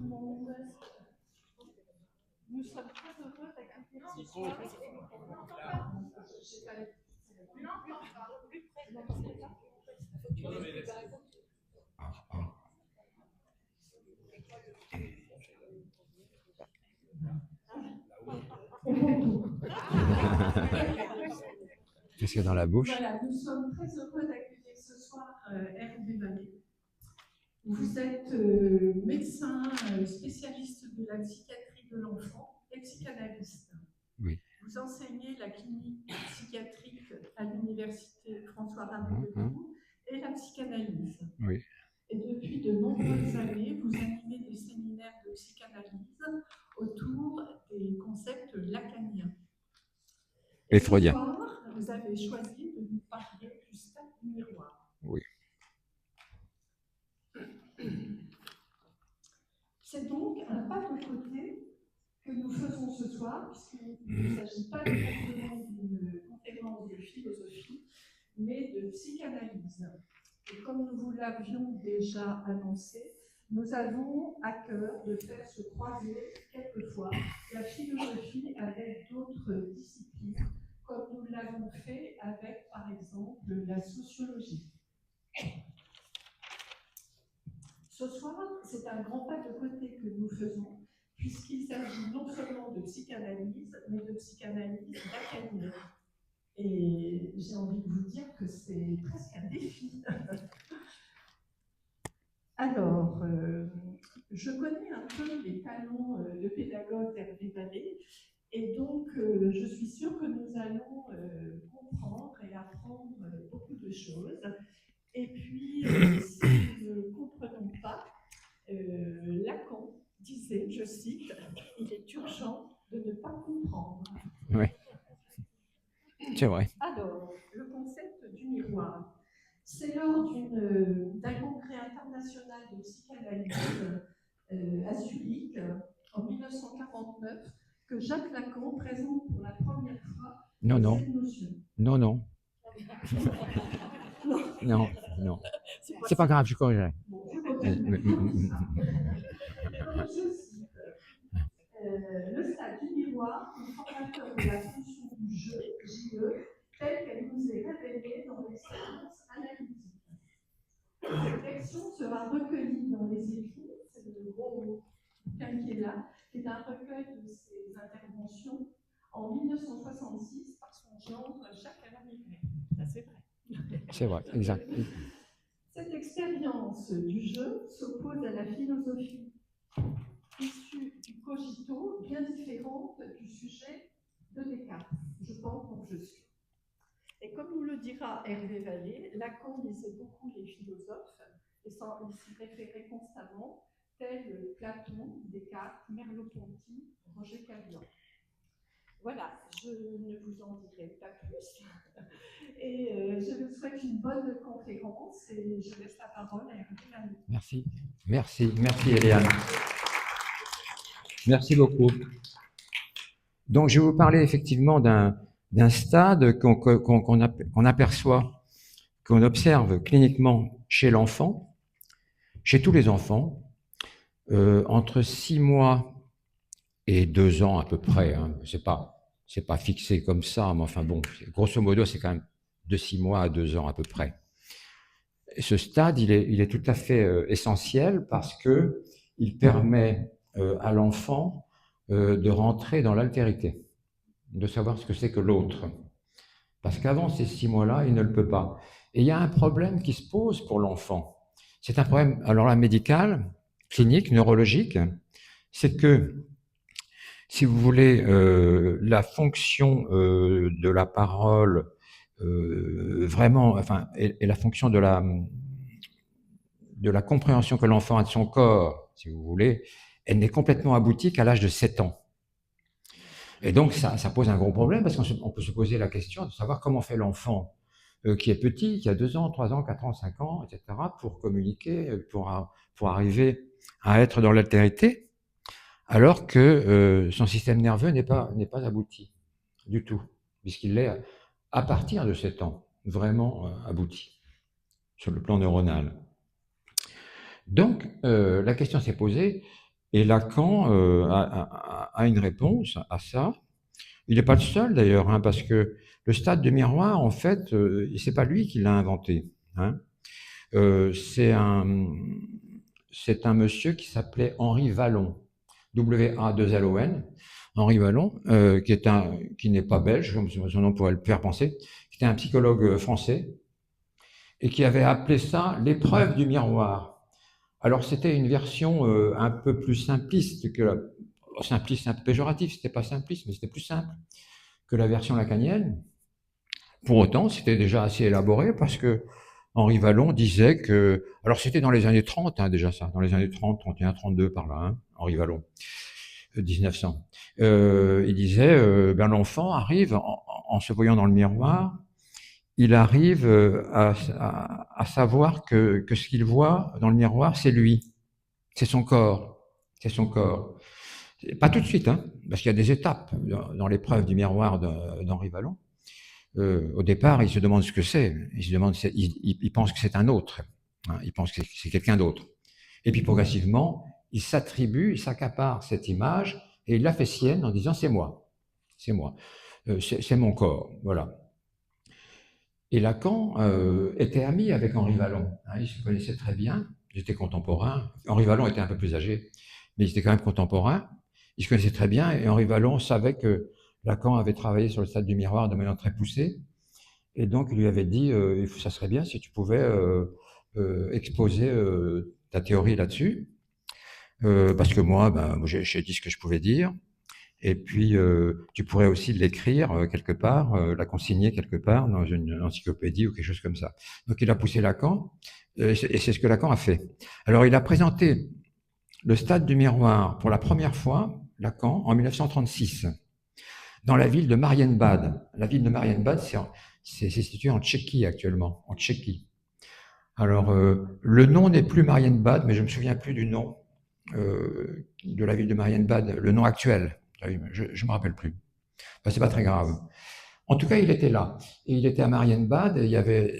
le monde. Nous sommes très heureux d'accueillir ce soir. Qu'est-ce qu'il y a dans la bouche? Voilà, nous sommes très heureux d'accueillir ce soir Hervé Vallée. Vous êtes médecin spécialiste de la psychiatrie de l'enfant et psychanalyste. Oui. Vous enseignez la clinique psychiatrique à l'université François Rabelais de Tours et la psychanalyse. Oui. Et depuis de nombreuses années, vous animez des séminaires de psychanalyse autour des concepts lacaniens. Et freudien. Ce soir, vous avez choisi de nous parler du stade du miroir. Oui. C'est donc un pas de côté que nous faisons ce soir, puisqu'il ne s'agit pas directement d'une conférence de philosophie, mais de psychanalyse. Et comme nous vous l'avions déjà annoncé, nous avons à cœur de faire se croiser quelquefois la philosophie avec d'autres disciplines, comme nous l'avons fait avec, par exemple, la sociologie. Ce soir, c'est un grand pas de côté que nous faisons, puisqu'il s'agit non seulement de psychanalyse, mais de psychanalyse lacanienne. Et j'ai envie de vous dire que c'est presque un défi. Alors, je connais un peu les talents de pédagogue d'Hervé Vallée, et donc je suis sûre que nous allons comprendre et apprendre beaucoup de choses. Et puis, si nous ne comprenons pas, Lacan disait, je cite, « Il est urgent de ne pas comprendre ». Oui, c'est vrai. Alors, le concept du miroir. C'est lors d'un congrès international de psychanalyse à Zurich, en 1949, que Jacques Lacan présente pour la première fois cette notion. Non. Non. C'est pas grave, je corrigerai. Bon, je cite, le stade du miroir est formateur de la fonction du jeu, JE, telle qu'elle nous est révélée dans les séances analytiques. Cette lection sera recueillie dans les écrits, c'est le gros bouquin qui est là, qui est un recueil de ses interventions en 1966 par son gendre Jacques-Alain Migret. Ça, c'est vrai. C'est vrai, exact. Cette expérience du jeu s'oppose à la philosophie issue du cogito, bien différente du sujet de Descartes. Je pense donc je suis. Et comme nous le dira Hervé Vallée, Lacan lisait beaucoup les philosophes et il s'y référait constamment, tels Platon, Descartes, Merleau-Ponty, Roger Caillian. Voilà, je ne vous en dirai pas plus. Et je vous souhaite une bonne conférence et je laisse la parole à Hervé Vallée. Merci Eliane. Merci beaucoup. Donc je vais vous parler effectivement d'un stade qu'on aperçoit, qu'on observe cliniquement chez l'enfant, chez tous les enfants, entre 6 mois et 2 ans à peu près. Hein. C'est pas fixé comme ça, mais enfin bon, grosso modo, c'est quand même de 6 mois à 2 ans à peu près. Et ce stade, il est tout à fait essentiel parce que il permet à l'enfant de rentrer dans l'altérité, de savoir ce que c'est que l'autre. Parce qu'avant ces 6 mois-là, il ne le peut pas. Et il y a un problème qui se pose pour l'enfant. C'est un problème, alors là, médical, clinique, neurologique. C'est que, si vous voulez, la fonction de la parole, vraiment, enfin, et la fonction de la compréhension que l'enfant a de son corps, si vous voulez, elle n'est complètement aboutie qu'à l'âge de 7 ans. Et donc, ça pose un gros problème parce qu'on peut se poser la question de savoir comment fait l'enfant qui est petit, qui a 2 ans, 3 ans, 4 ans, 5 ans, etc., pour communiquer, pour arriver à être dans l'altérité, alors que son système nerveux n'est pas abouti du tout, puisqu'il est, à partir de 7 ans, vraiment abouti sur le plan neuronal. Donc, la question s'est posée, Et Lacan a une réponse à ça. Il n'est pas le seul d'ailleurs, hein, parce que le stade de miroir, en fait, c'est pas lui qui l'a inventé. Hein. C'est un monsieur qui s'appelait Henri Wallon, W-A-2-L-O-N, Henri Wallon, qui n'est pas belge, comme son nom pourrait le faire penser, qui était un psychologue français, et qui avait appelé ça l'épreuve du miroir. Alors c'était une version un peu plus simpliste que simpliste, un peu péjoratif, c'était pas simpliste, mais c'était plus simple que la version lacanienne. Pour autant, c'était déjà assez élaboré parce que Henri Wallon disait que, alors c'était dans les années 30, hein, déjà ça, dans les années 30, 31, 32 par là, hein, Henri Wallon, 1900. Il disait, ben l'enfant arrive en se voyant dans le miroir, il arrive à savoir que ce qu'il voit dans le miroir, c'est lui, c'est son corps, c'est son corps. Pas tout de suite, hein, parce qu'il y a des étapes dans l'épreuve du miroir d'Henri Wallon. Au départ, il se demande ce que c'est. Il pense que c'est un autre. Hein, il pense que c'est quelqu'un d'autre. Et puis progressivement, il s'attribue, il s'accapare cette image et il la fait sienne en disant c'est moi, c'est moi, c'est mon corps, voilà. Et Lacan était ami avec Henri Wallon. Hein, ils se connaissaient très bien. Ils étaient contemporains. Henri Wallon était un peu plus âgé, mais ils étaient quand même contemporains. Ils se connaissaient très bien et Henri Wallon savait que Lacan avait travaillé sur le stade du miroir de manière très poussée. Et donc, il lui avait dit, ça serait bien si tu pouvais exposer ta théorie là-dessus, parce que moi, j'ai dit ce que je pouvais dire, et puis tu pourrais aussi l'écrire quelque part, la consigner quelque part dans une encyclopédie ou quelque chose comme ça. Donc, il a poussé Lacan, et c'est ce que Lacan a fait. Alors, il a présenté le stade du miroir pour la première fois, Lacan, en 1936, dans la ville de Marienbad. La ville de Marienbad, c'est situé en Tchéquie actuellement, en Tchéquie. Alors, le nom n'est plus Marienbad, mais je me souviens plus du nom de la ville de Marienbad, le nom actuel. Je me rappelle plus. Enfin, c'est pas très grave. En tout cas, il était là. Et il était à Marienbad.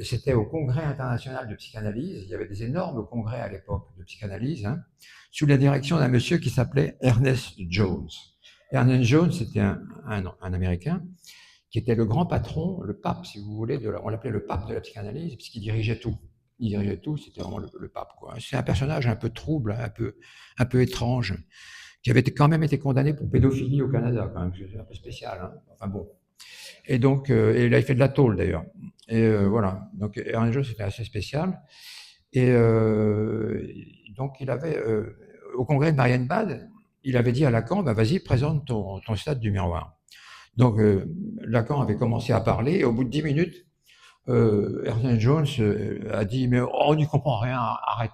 C'était au Congrès international de psychanalyse. Il y avait des énormes congrès à l'époque de psychanalyse, hein, sous la direction d'un monsieur qui s'appelait Ernest Jones. Ernest Jones, c'était un Américain qui était le grand patron, le pape, si vous voulez, on l'appelait le pape de la psychanalyse, puisqu'il dirigeait tout. Il dirigeait tout, c'était vraiment le pape, quoi. C'est un personnage un peu trouble, un peu étrange, qui avait quand même été condamné pour pédophilie au Canada, quand même, c'est un peu spécial, hein. Enfin bon. Et donc, et il avait fait de la tôle, d'ailleurs. Et voilà. Donc, Ernest Jones, c'était assez spécial. Et donc, il avait, au congrès de Marienbad, il avait dit à Lacan, vas-y, présente ton stade du miroir. Donc, Lacan avait commencé à parler, et au bout de 10 minutes, Ernest Jones a dit, mais on n'y comprend rien, arrête.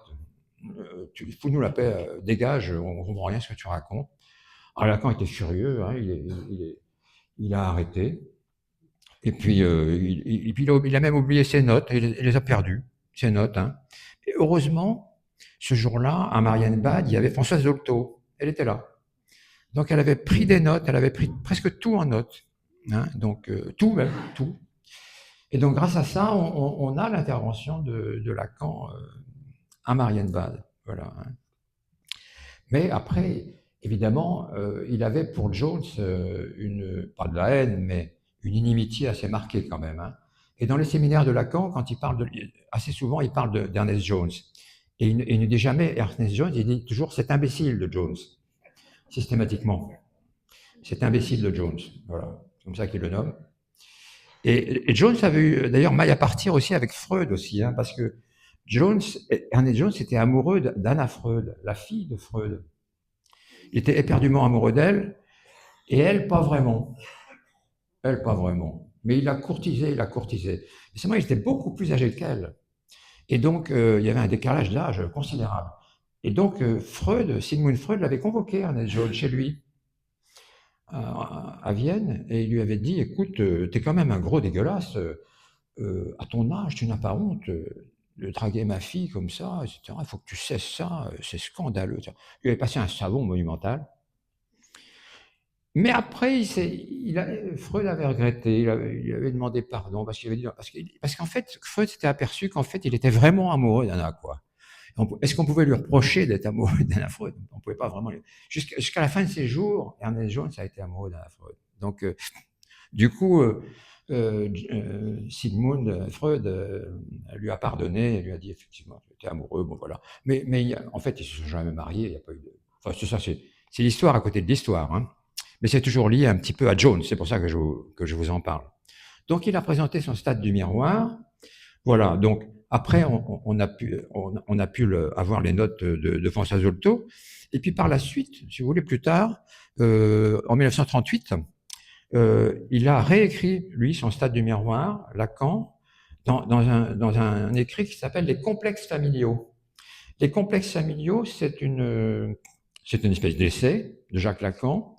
Fous-nous la paix, dégage, on ne comprend rien à ce que tu racontes. Alors Lacan était furieux, hein, il a arrêté. Et puis, il a même oublié ses notes, il les a perdues, ses notes. Hein. Et heureusement, ce jour-là, à Marienbad, il y avait Françoise Dolto. Elle était là. Donc, elle avait pris des notes, elle avait pris presque tout en notes. Hein, donc, tout même, tout. Et donc, grâce à ça, on a l'intervention de Lacan à Marienbad. Voilà. Hein. Mais après, évidemment, il avait pour Jones pas de la haine, mais une inimitié assez marquée quand même. Hein. Et dans les séminaires de Lacan, quand il parle assez souvent, il parle d'Ernest Jones. Et il ne dit jamais Ernest Jones, il dit toujours cet imbécile de Jones, systématiquement. Cet imbécile de Jones, voilà, c'est comme ça qu'il le nomme. Et Jones avait eu d'ailleurs maille à partir aussi avec Freud aussi, hein, parce que Ernest Jones était amoureux d'Anna Freud, la fille de Freud. Il était éperdument amoureux d'elle, et elle, pas vraiment. Elle, pas vraiment. Mais il l'a courtisée, il l'a courtisée. Mais c'est moi, il était beaucoup plus âgé qu'elle. Et donc, il y avait un décalage d'âge considérable. Et donc, Sigmund Freud l'avait convoqué, Ernest Jones, chez lui, à Vienne, et il lui avait dit, écoute, t'es quand même un gros dégueulasse, à ton âge, tu n'as pas honte de draguer ma fille comme ça, etc. Il faut que tu cesses ça, c'est scandaleux. Il avait passé un savon monumental. Mais après, Freud avait regretté, il avait demandé pardon, parce qu'en fait, Freud s'était aperçu qu'en fait, il était vraiment amoureux d'Anna, quoi. Est-ce qu'on pouvait lui reprocher d'être amoureux d'Anna Freud? On ne pouvait pas vraiment. Jusqu'à la fin de ses jours, Ernest Jones a été amoureux d'Anna Freud. Donc, du coup, Sigmund Freud lui a pardonné et lui a dit effectivement, tu étais amoureux, bon voilà. Mais en fait, ils se sont jamais mariés, il n'y a pas eu de. Enfin, c'est ça, c'est l'histoire à côté de l'histoire, hein. Mais c'est toujours lié un petit peu à Jones, c'est pour ça que je vous en parle. Donc, il a présenté son stade du miroir. Voilà, donc après, on a pu avoir les notes de François Zolto. Et puis par la suite, si vous voulez, plus tard, en 1938, il a réécrit, lui, son stade du miroir, Lacan, dans un écrit qui s'appelle Les complexes familiaux. Les complexes familiaux, c'est une espèce d'essai de Jacques Lacan,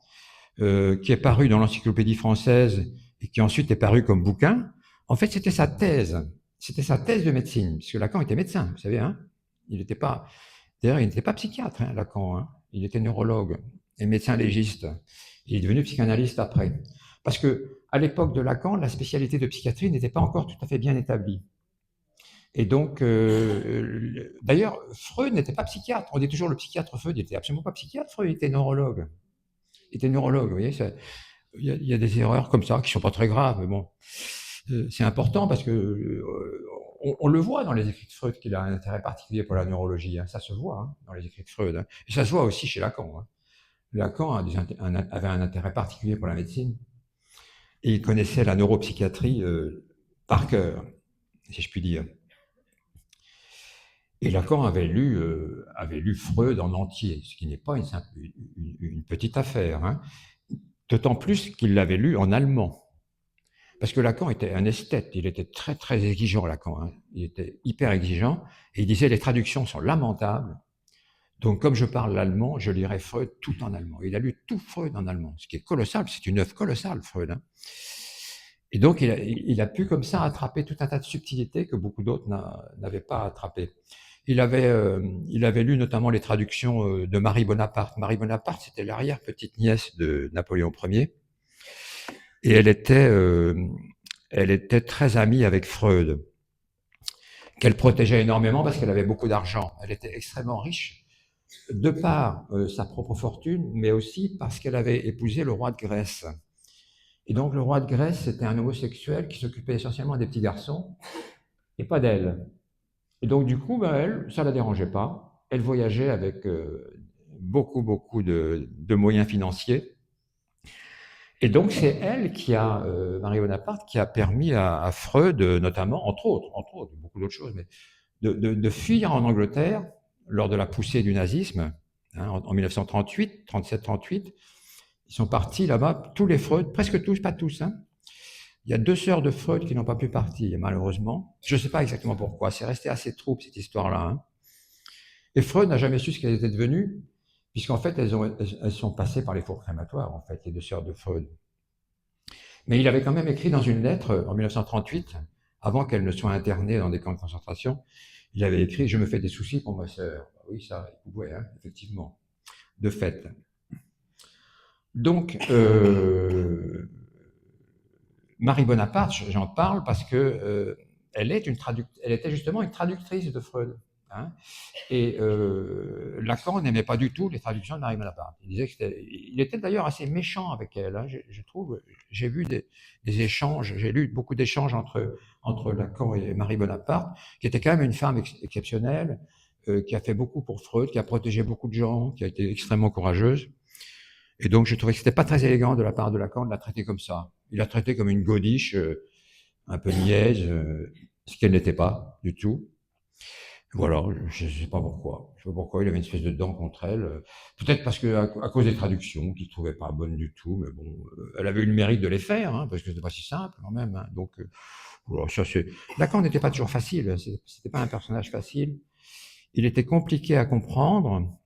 qui est paru dans l'Encyclopédie française et qui ensuite est paru comme bouquin. En fait, c'était sa thèse. C'était sa thèse de médecine, puisque Lacan était médecin, vous savez, hein. Il n'était pas, d'ailleurs, il n'était pas psychiatre, hein, Lacan, hein. Il était neurologue et médecin légiste. Il est devenu psychanalyste après. Parce que, à l'époque de Lacan, la spécialité de psychiatrie n'était pas encore tout à fait bien établie. Et donc, d'ailleurs, Freud n'était pas psychiatre. On dit toujours le psychiatre Freud, il n'était absolument pas psychiatre, Freud était neurologue. Il était neurologue, vous voyez, il y a des erreurs comme ça qui ne sont pas très graves, mais bon, c'est important parce que on le voit dans les écrits de Freud qu'il a un intérêt particulier pour la neurologie, hein, ça se voit, hein, dans les écrits de Freud, hein. Et ça se voit aussi chez Lacan, hein. Lacan avait un intérêt particulier pour la médecine et il connaissait la neuropsychiatrie par cœur, si je puis dire. Et Lacan avait lu Freud en entier, ce qui n'est pas une petite affaire, hein. D'autant plus qu'il l'avait lu en allemand. Parce que Lacan était un esthète, il était très très exigeant, Lacan, hein. Il était hyper exigeant, et il disait les traductions sont lamentables, donc comme je parle l'allemand, je lirai Freud tout en allemand. Il a lu tout Freud en allemand, ce qui est colossal, c'est une œuvre colossale, Freud, hein. Et donc il a pu comme ça attraper tout un tas de subtilités que beaucoup d'autres n'avaient pas attrapées. Il avait lu notamment les traductions de Marie Bonaparte. Marie Bonaparte, c'était l'arrière-petite-nièce de Napoléon Ier. Et elle était très amie avec Freud, qu'elle protégeait énormément parce qu'elle avait beaucoup d'argent. Elle était extrêmement riche, de par sa propre fortune, mais aussi parce qu'elle avait épousé le roi de Grèce. Et donc le roi de Grèce, c'était un homosexuel qui s'occupait essentiellement des petits garçons, et pas d'elle. Et donc du coup, elle, ça la dérangeait pas. Elle voyageait avec beaucoup de moyens financiers. Et donc c'est elle qui a, Marie Bonaparte, qui a permis à Freud, notamment, entre autres, beaucoup d'autres choses, mais de fuir en Angleterre lors de la poussée du nazisme, hein, en 1938, 37-38. Ils sont partis là-bas, tous les Freud, presque tous, pas tous, hein. Il y a 2 sœurs de Freud qui n'ont pas pu partir, malheureusement. Je ne sais pas exactement pourquoi, c'est resté assez trouble cette histoire-là, hein. Et Freud n'a jamais su ce qu'elles étaient devenues, puisqu'en fait, elles sont passées par les fours crématoires, en fait, les 2 sœurs de Freud. Mais il avait quand même écrit dans une lettre, en 1938, avant qu'elle ne soit internée dans des camps de concentration, il avait écrit « Je me fais des soucis pour ma sœur ». Oui, ça, il pouvait, hein, effectivement, de fait. Donc, Marie Bonaparte, j'en parle parce que elle était justement une traductrice de Freud, hein. Et Lacan n'aimait pas du tout les traductions de Marie Bonaparte. Il était d'ailleurs assez méchant avec elle, hein, je trouve. J'ai vu des échanges, j'ai lu beaucoup d'échanges entre Lacan et Marie Bonaparte, qui était quand même une femme exceptionnelle, qui a fait beaucoup pour Freud, qui a protégé beaucoup de gens, qui a été extrêmement courageuse. Et donc je trouvais que c'était pas très élégant de la part de Lacan de la traiter comme ça. Il l'a traitée comme une godiche, un peu niaise, ce qu'elle n'était pas du tout. Voilà, je ne sais pas pourquoi. Je sais pas pourquoi il avait une espèce de dent contre elle. Peut-être parce que à cause des traductions qu'il trouvait pas bonnes du tout, mais bon, elle avait eu le mérite de les faire, hein, parce que c'était pas si simple quand même, hein. Donc voilà, Lacan n'était pas toujours facile. C'était pas un personnage facile. Il était compliqué à comprendre.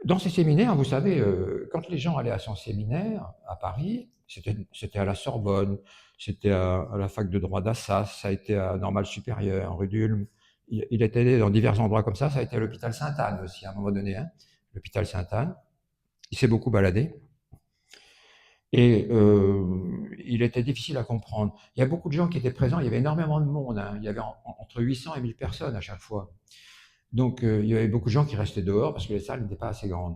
Dans ces séminaires, vous savez, quand les gens allaient à son séminaire à Paris, c'était à la Sorbonne, c'était à la fac de droit d'Assas, ça a été à Normale Supérieure, rue d'Ulm. Il est allé dans divers endroits comme ça a été à l'hôpital Sainte-Anne aussi, à un moment donné, hein, l'hôpital Sainte-Anne. Il s'est beaucoup baladé. Et il était difficile à comprendre. Il y a beaucoup de gens qui étaient présents, il y avait énormément de monde, hein. Il y avait entre 800 et 1000 personnes à chaque fois. Donc, il y avait beaucoup de gens qui restaient dehors parce que les salles n'étaient pas assez grandes.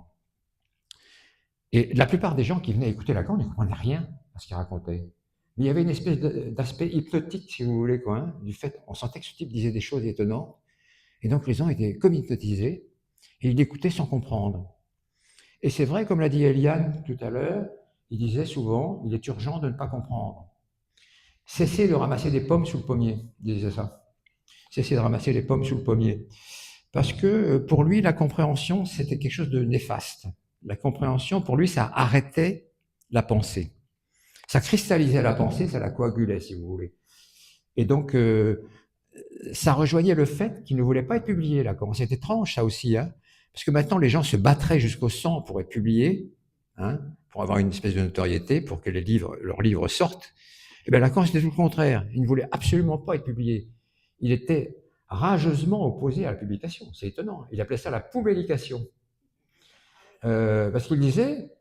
Et la plupart des gens qui venaient écouter Lacan ne comprenaient rien à ce qu'il racontait. Mais il y avait une espèce d'aspect hypnotique, si vous voulez, quoi, hein, du fait, on sentait que ce type disait des choses étonnantes, et donc les gens étaient comme hypnotisés, et ils l'écoutaient sans comprendre. Et c'est vrai, comme l'a dit Eliane tout à l'heure, il disait souvent, il est urgent de ne pas comprendre. Cessez de ramasser des pommes sous le pommier, il disait ça. Cessez de ramasser les pommes sous le pommier. Parce que pour lui, la compréhension, c'était quelque chose de néfaste. La compréhension, pour lui, ça arrêtait la pensée. Ça cristallisait la pensée, ça la coagulait, si vous voulez. Et donc, ça rejoignait le fait qu'il ne voulait pas être publié, Lacan. C'est étrange, ça aussi, hein, parce que maintenant, les gens se battraient jusqu'au sang pour être publiés, hein, pour avoir une espèce de notoriété, pour que leurs livres sortent. Et bien, Lacan, c'était tout le contraire. Il ne voulait absolument pas être publié. Il était rageusement opposé à la publication. C'est étonnant. Il appelait ça la poubellication. Parce qu'il disait,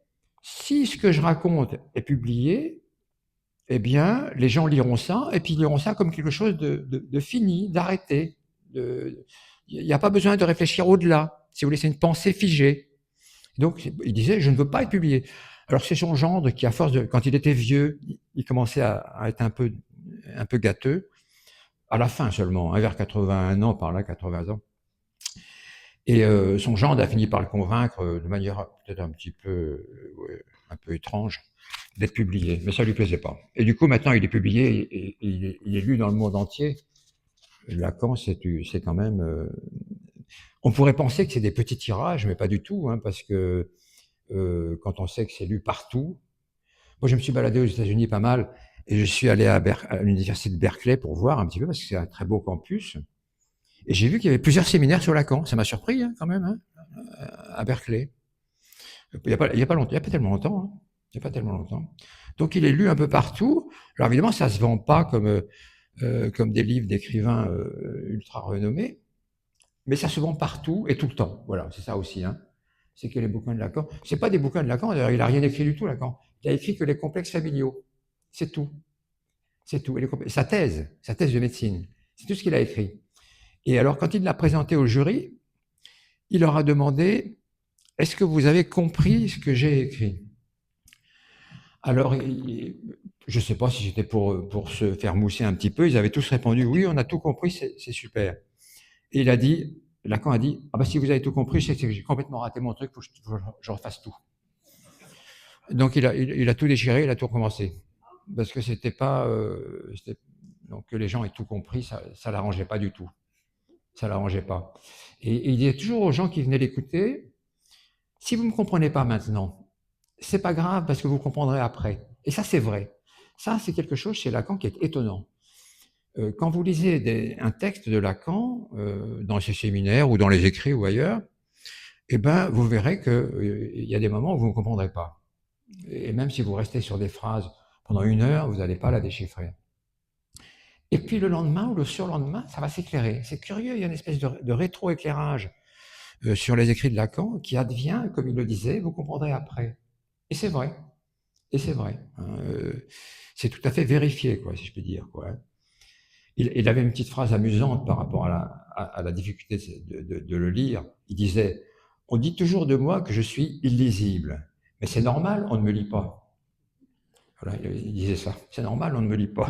si ce que je raconte est publié, eh bien, les gens liront ça, et puis ils liront ça comme quelque chose de fini, d'arrêté. Il n'y a pas besoin de réfléchir au-delà. Si vous voulez, c'est une pensée figée. Donc, il disait, je ne veux pas être publié. Alors, c'est son gendre qui, à force de, quand il était vieux, il commençait à être un peu gâteux, à la fin seulement, hein, vers 81 ans, par là, 80 ans. Et son gendre a fini par le convaincre de manière peut-être un peu étrange d'être publié, mais ça lui plaisait pas. Et du coup, maintenant, il est publié et il est lu dans le monde entier. Lacan, c'est quand même... on pourrait penser que c'est des petits tirages, mais pas du tout, hein, parce que quand on sait que c'est lu partout... Moi, je me suis baladé aux États-Unis pas mal, et je suis allé à l'université de Berkeley pour voir un petit peu, parce que c'est un très beau campus. Et j'ai vu qu'il y avait plusieurs séminaires sur Lacan. Ça m'a surpris, hein, quand même, hein, à Berkeley. Il n'y a pas tellement longtemps. Hein. Il n'y a pas tellement longtemps. Donc, il est lu un peu partout. Alors, évidemment, ça ne se vend pas comme des livres d'écrivains ultra renommés, mais ça se vend partout et tout le temps. Voilà, c'est ça aussi. Hein. C'est que les bouquins de Lacan, c'est pas des bouquins de Lacan, d'ailleurs, il n'a rien écrit du tout, Lacan. Il a écrit que les complexes familiaux. C'est tout. C'est tout. Et sa thèse de médecine, c'est tout ce qu'il a écrit. Et alors, quand il l'a présenté au jury, il leur a demandé « Est-ce que vous avez compris ce que j'ai écrit ?» Alors, je ne sais pas si c'était pour se faire mousser un petit peu, ils avaient tous répondu « Oui, on a tout compris, c'est super. » Et Lacan a dit « Ah ben si vous avez tout compris, c'est que j'ai complètement raté mon truc, il faut que je refasse tout. » Donc, il a tout déchiré, il a tout recommencé. Parce que c'était pas... donc, que les gens aient tout compris, ça ne l'arrangeait pas du tout. Ça ne l'arrangeait pas. Et il disait toujours aux gens qui venaient l'écouter, si vous ne me comprenez pas maintenant, c'est pas grave parce que vous comprendrez après. Et ça, c'est vrai. Ça, c'est quelque chose chez Lacan qui est étonnant. Quand vous lisez un texte de Lacan, dans ses séminaires ou dans les écrits ou ailleurs, eh ben, vous verrez qu'il y a des moments où vous ne comprendrez pas. Et même si vous restez sur des phrases pendant 1 heure, vous n'allez pas la déchiffrer. Et puis le lendemain ou le surlendemain, ça va s'éclairer. C'est curieux, il y a une espèce de rétro-éclairage sur les écrits de Lacan qui advient, comme il le disait, vous comprendrez après. Et c'est vrai. Et c'est vrai. C'est tout à fait vérifié, quoi, si je puis dire. Quoi. Il avait une petite phrase amusante par rapport à la difficulté de le lire. Il disait « On dit toujours de moi que je suis illisible, mais c'est normal, on ne me lit pas. » Voilà, il disait ça. C'est normal, on ne me lit pas.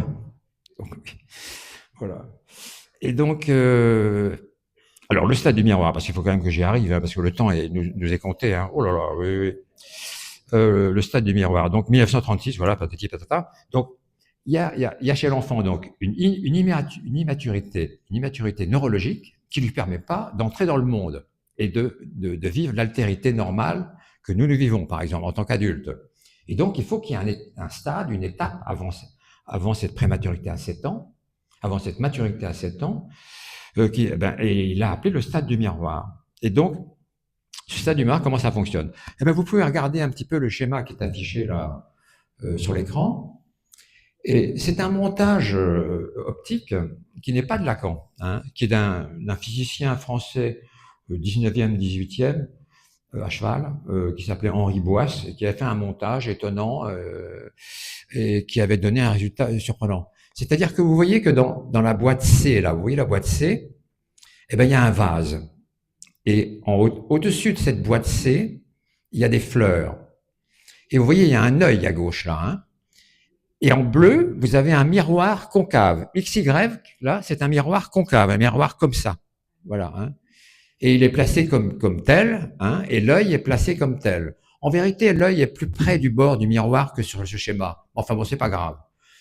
Donc, voilà. Et donc, alors le stade du miroir, parce qu'il faut quand même que j'y arrive, hein, parce que le temps nous est compté. Hein. Oh là là, oui, oui. Le stade du miroir. Donc 1936, voilà, patati patata. Donc il y a chez l'enfant donc une immaturité neurologique qui lui permet pas d'entrer dans le monde et de vivre l'altérité normale que nous vivons, par exemple, en tant qu'adultes. Et donc il faut qu'il y ait un stade, une étape avant cette prématurité à 7 ans, avant cette maturité à 7 ans, et il a appelé le stade du miroir. Et donc, ce stade du miroir, comment ça fonctionne? Eh bien, vous pouvez regarder un petit peu le schéma qui est affiché là sur l'écran. Et c'est un montage optique qui n'est pas de Lacan, hein, qui est d'un physicien français 19e, 18e, à cheval, qui s'appelait Henri Boisse, et qui avait fait un montage étonnant et qui avait donné un résultat surprenant. C'est-à-dire que vous voyez que dans la boîte C, là, vous voyez la boîte C, eh ben, il y a un vase. Et au-dessus de cette boîte C, il y a des fleurs. Et vous voyez, il y a un œil à gauche là. Hein. Et en bleu, vous avez un miroir concave. XY, là, c'est un miroir concave, un miroir comme ça. Voilà. Hein. Et il est placé comme tel, hein, et l'œil est placé comme tel. En vérité, l'œil est plus près du bord du miroir que sur ce schéma. Enfin bon, c'est pas grave.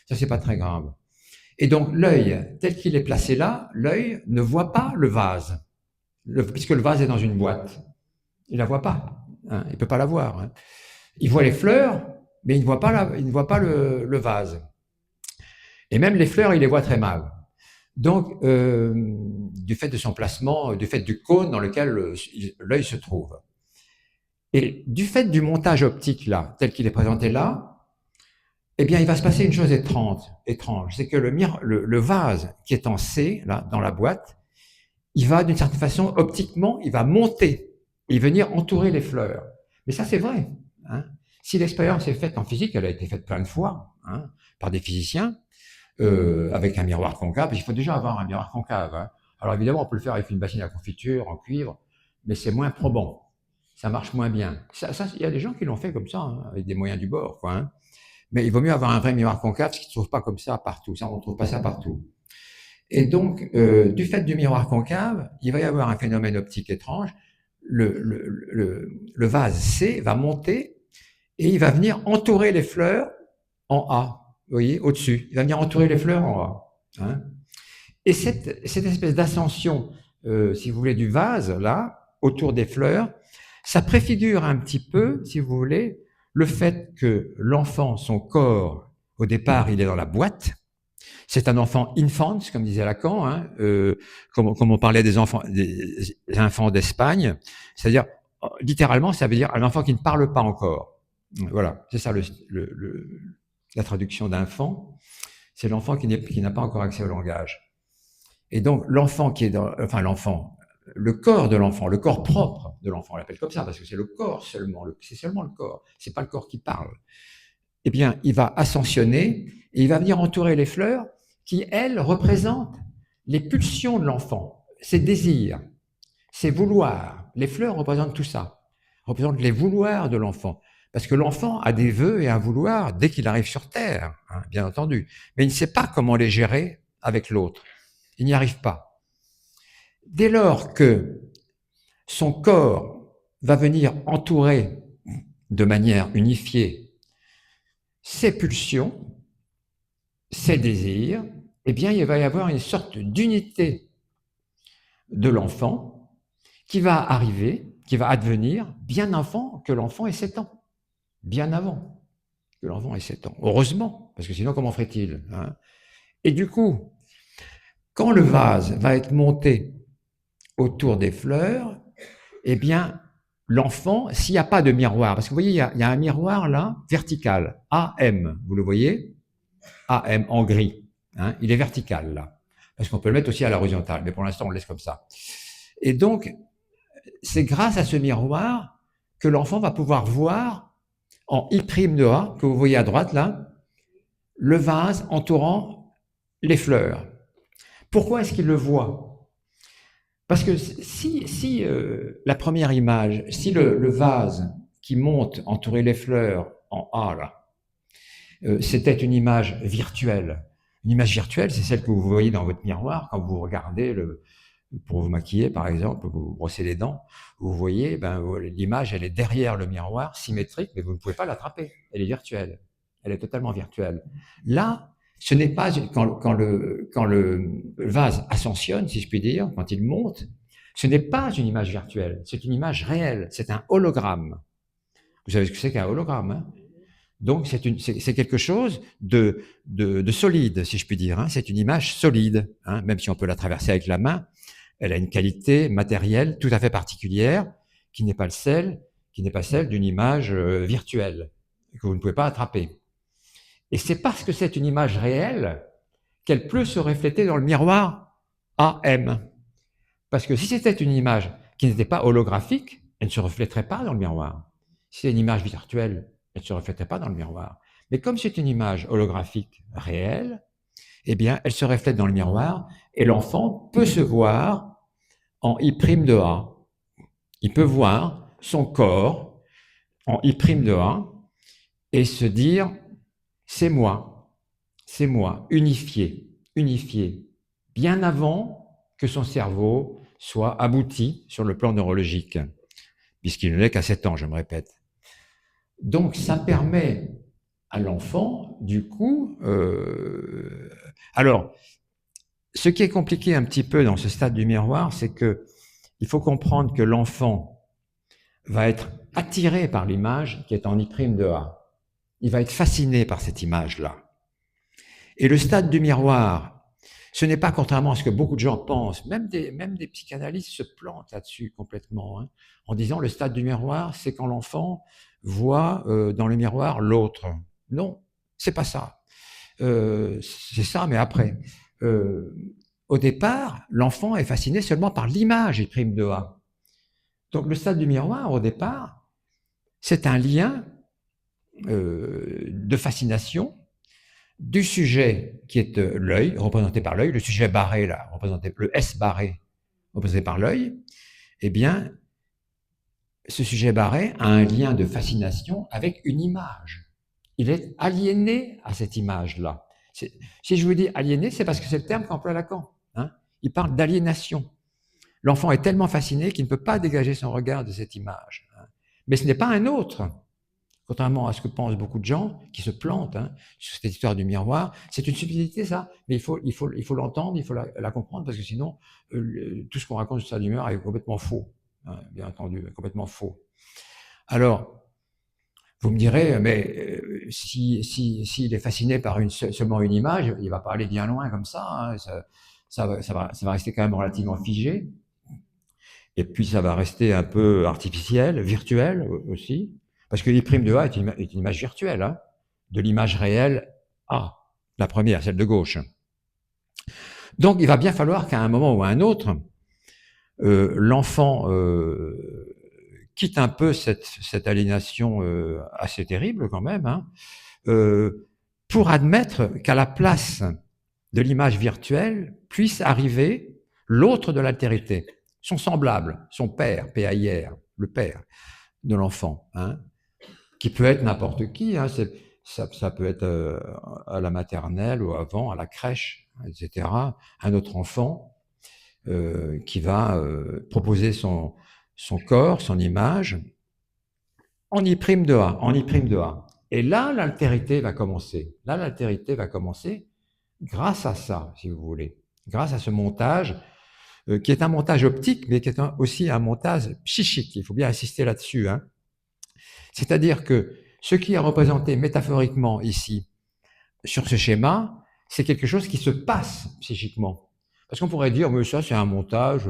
Ça, c'est pas très grave. Et donc, l'œil, tel qu'il est placé là, l'œil ne voit pas le vase, puisque le vase est dans une boîte. Il la voit pas. Hein, il peut pas la voir. Hein. Il voit les fleurs, mais il ne voit pas le vase. Et même les fleurs, il les voit très mal. Donc, du fait de son placement, du fait du cône dans lequel l'œil se trouve. Et du fait du montage optique là, tel qu'il est présenté là, eh bien, il va se passer une chose étrange. C'est que le vase qui est en C, là, dans la boîte, il va, d'une certaine façon, optiquement, il va monter et venir entourer les fleurs. Mais ça, c'est vrai. Hein. Si l'expérience est faite en physique, elle a été faite plein de fois, hein, par des physiciens, avec un miroir concave, il faut déjà avoir un miroir concave. Hein. Alors évidemment, on peut le faire avec une bassine à confiture, en cuivre, mais c'est moins probant. Ça marche moins bien. Il y a des gens qui l'ont fait comme ça, hein, avec des moyens du bord, quoi. Hein. Mais il vaut mieux avoir un vrai miroir concave, parce qu'il ne se trouve pas comme ça partout. Ça, on ne trouve pas ça partout. Et donc, du fait du miroir concave, il va y avoir un phénomène optique étrange. Le vase C va monter et il va venir entourer les fleurs en A. Vous voyez, au-dessus. Il va venir entourer les fleurs en A. Hein. Et cette espèce d'ascension, si vous voulez, du vase, là, autour des fleurs, ça préfigure un petit peu, si vous voulez, le fait que l'enfant, son corps, au départ, il est dans la boîte. C'est un enfant infant, comme disait Lacan, hein, comme on parlait des enfants d'Espagne. C'est-à-dire, littéralement, ça veut dire un enfant qui ne parle pas encore. Voilà, c'est ça la traduction d'enfant. C'est l'enfant qui n'a pas encore accès au langage. Et donc, l'enfant qui est le corps de l'enfant, le corps propre de l'enfant, on l'appelle comme ça, parce que c'est le corps seulement, c'est seulement le corps, c'est pas le corps qui parle. Eh bien, il va ascensionner et il va venir entourer les fleurs qui, elles, représentent les pulsions de l'enfant, ses désirs, ses vouloirs. Les fleurs représentent tout ça, représentent les vouloirs de l'enfant. Parce que l'enfant a des vœux et un vouloir dès qu'il arrive sur Terre, hein, bien entendu. Mais il ne sait pas comment les gérer avec l'autre. Il n'y arrive pas. Dès lors que son corps va venir entourer de manière unifiée ses pulsions, ses désirs, eh bien, il va y avoir une sorte d'unité de l'enfant qui va arriver, qui va advenir bien avant que l'enfant ait 7 ans. Bien avant que l'enfant ait 7 ans. Heureusement, parce que sinon, comment ferait-il, hein? Et du coup, quand le vase va être monté autour des fleurs, eh bien, l'enfant, s'il n'y a pas de miroir, parce que vous voyez, il y a un miroir là, vertical, AM, vous le voyez, AM en gris, hein, il est vertical là, parce qu'on peut le mettre aussi à l'horizontale, mais pour l'instant on le laisse comme ça. Et donc, c'est grâce à ce miroir que l'enfant va pouvoir voir en I' de A, que vous voyez à droite là, le vase entourant les fleurs. Pourquoi est-ce qu'il le voit? Parce que si la première image, si le vase qui monte entourer les fleurs en A là, c'était une image virtuelle. Une image virtuelle, c'est celle que vous voyez dans votre miroir quand vous regardez pour vous maquiller, par exemple, vous brossez les dents, vous voyez, l'image, elle est derrière le miroir, symétrique, mais vous ne pouvez pas l'attraper. Elle est virtuelle. Elle est totalement virtuelle. Là, ce n'est pas, quand le vase ascensionne, si je puis dire, quand il monte, ce n'est pas une image virtuelle, c'est une image réelle, c'est un hologramme. Vous savez ce que c'est qu'un hologramme, hein? Donc, c'est quelque chose de solide, si je puis dire. Hein. C'est une image solide, hein, même si on peut la traverser avec la main. Elle a une qualité matérielle tout à fait particulière, qui n'est pas celle d'une image virtuelle, que vous ne pouvez pas attraper. Et c'est parce que c'est une image réelle qu'elle peut se refléter dans le miroir AM. Parce que si c'était une image qui n'était pas holographique, elle ne se reflèterait pas dans le miroir. Si c'est une image virtuelle, elle ne se reflèterait pas dans le miroir. Mais comme c'est une image holographique réelle, eh bien, elle se reflète dans le miroir et l'enfant peut se voir en I' de A. Il peut voir son corps en I' de A et se dire « c'est moi, unifié, bien avant que son cerveau soit abouti sur le plan neurologique, puisqu'il ne l'est qu'à 7 ans, je me répète. Donc, ça permet à l'enfant, du coup... Alors, ce qui est compliqué un petit peu dans ce stade du miroir, c'est que il faut comprendre que l'enfant va être attiré par l'image qui est en I' de A. Il va être fasciné par cette image-là. Et le stade du miroir, ce n'est pas, contrairement à ce que beaucoup de gens pensent, même des psychanalystes se plantent là-dessus complètement, hein, en disant le stade du miroir, c'est quand l'enfant voit dans le miroir l'autre. Non, c'est pas ça. C'est ça, mais après. Au départ, l'enfant est fasciné seulement par l'image I' de A. Donc le stade du miroir, au départ, c'est un lien de fascination du sujet qui est l'œil, représenté par l'œil, le sujet barré, là, représenté, le S barré, représenté par l'œil, eh bien, ce sujet barré a un lien de fascination avec une image. Il est aliéné à cette image-là. Si je vous dis aliéné, c'est parce que c'est le terme qu'emploie Lacan. Hein. Il parle d'aliénation. L'enfant est tellement fasciné qu'il ne peut pas dégager son regard de cette image. Hein. Mais ce n'est pas un autre. Contrairement à ce que pensent beaucoup de gens qui se plantent hein, sur cette histoire du miroir, c'est une subtilité ça, mais il faut l'entendre, il faut la comprendre parce que sinon tout ce qu'on raconte sur cette humeur est complètement faux, hein, bien entendu, complètement faux. Alors, vous me direz, mais s'il est fasciné par seulement une image, il va pas aller bien loin comme ça, hein, ça va rester quand même relativement figé, et puis ça va rester un peu artificiel, virtuel aussi. Parce que l'I' de A est une image virtuelle, hein, de l'image réelle A, la première, celle de gauche. Donc, il va bien falloir qu'à un moment ou à un autre, l'enfant quitte un peu cette aliénation assez terrible quand même, hein, pour admettre qu'à la place de l'image virtuelle puisse arriver l'autre de l'altérité, son semblable, son père, P-A-I-R, le père de l'enfant, hein, qui peut être n'importe qui, hein, ça peut être à la maternelle ou avant, à la crèche, etc. Un autre enfant qui va proposer son corps, son image, en I' de A, en I' de A. Et là, l'altérité va commencer. Là, l'altérité va commencer grâce à ça, si vous voulez, grâce à ce montage qui est un montage optique, mais qui est aussi un montage psychique. Il faut bien insister là-dessus, hein. C'est-à-dire que ce qui est représenté métaphoriquement ici, sur ce schéma, c'est quelque chose qui se passe psychiquement. Parce qu'on pourrait dire, mais ça c'est un montage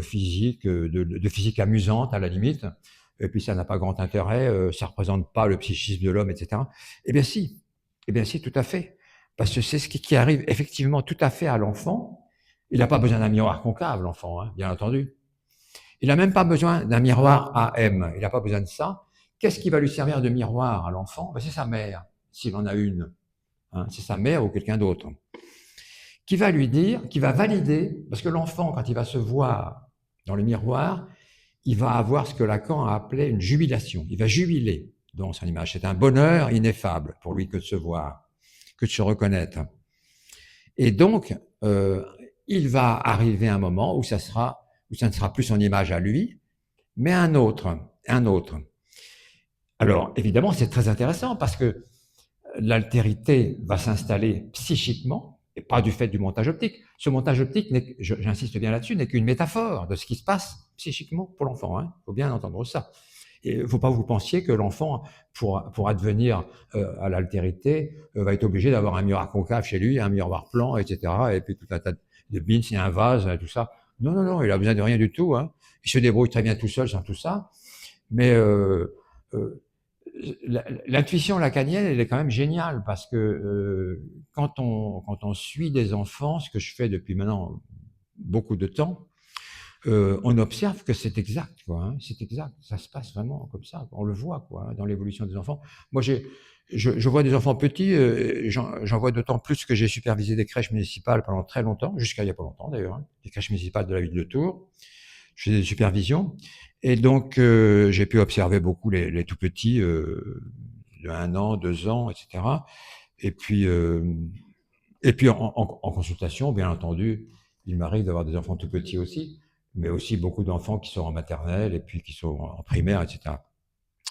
physique, de physique amusante à la limite, et puis ça n'a pas grand intérêt, ça ne représente pas le psychisme de l'homme, etc. Eh bien si, tout à fait. Parce que c'est ce qui arrive effectivement tout à fait à l'enfant. Il n'a pas besoin d'un miroir concave, l'enfant, hein, bien entendu. Il n'a même pas besoin d'un miroir AM, il n'a pas besoin de ça. Qu'est-ce qui va lui servir de miroir à l'enfant? Ben, c'est sa mère, s'il en a une. Hein, c'est sa mère ou quelqu'un d'autre. Qui va lui dire, qui va valider, parce que l'enfant, quand il va se voir dans le miroir, il va avoir ce que Lacan a appelé une jubilation. Il va jubiler dans son image. C'est un bonheur ineffable pour lui que de se voir, que de se reconnaître. Et donc, il va arriver un moment où ça ne sera plus son image à lui, mais un autre. Alors, évidemment, c'est très intéressant parce que l'altérité va s'installer psychiquement et pas du fait du montage optique. Ce montage optique, j'insiste bien là-dessus, n'est qu'une métaphore de ce qui se passe psychiquement pour l'enfant. Il faut bien entendre ça. Il ne faut pas vous pensiez que l'enfant, pour advenir à l'altérité, va être obligé d'avoir un miroir concave chez lui, un miroir plan, etc. Et puis tout un tas de bins, il y a un vase, tout ça. Non, il a besoin de rien du tout. Hein. Il se débrouille très bien tout seul sans tout ça. Mais l'intuition lacanienne, elle est quand même géniale parce que quand on suit des enfants, ce que je fais depuis maintenant beaucoup de temps, on observe que c'est exact, quoi. Hein, c'est exact, ça se passe vraiment comme ça. On le voit, quoi, dans l'évolution des enfants. Moi, je vois des enfants petits. J'en vois d'autant plus que j'ai supervisé des crèches municipales pendant très longtemps, jusqu'à il y a pas longtemps d'ailleurs, hein, des crèches municipales de la ville de Tours. je faisais des supervisions. Et donc, j'ai pu observer beaucoup les tout petits, de 1 an, 2 ans, etc. Et puis en consultation, bien entendu, il m'arrive d'avoir des enfants tout petits aussi, mais aussi beaucoup d'enfants qui sont en maternelle et puis qui sont en primaire, etc.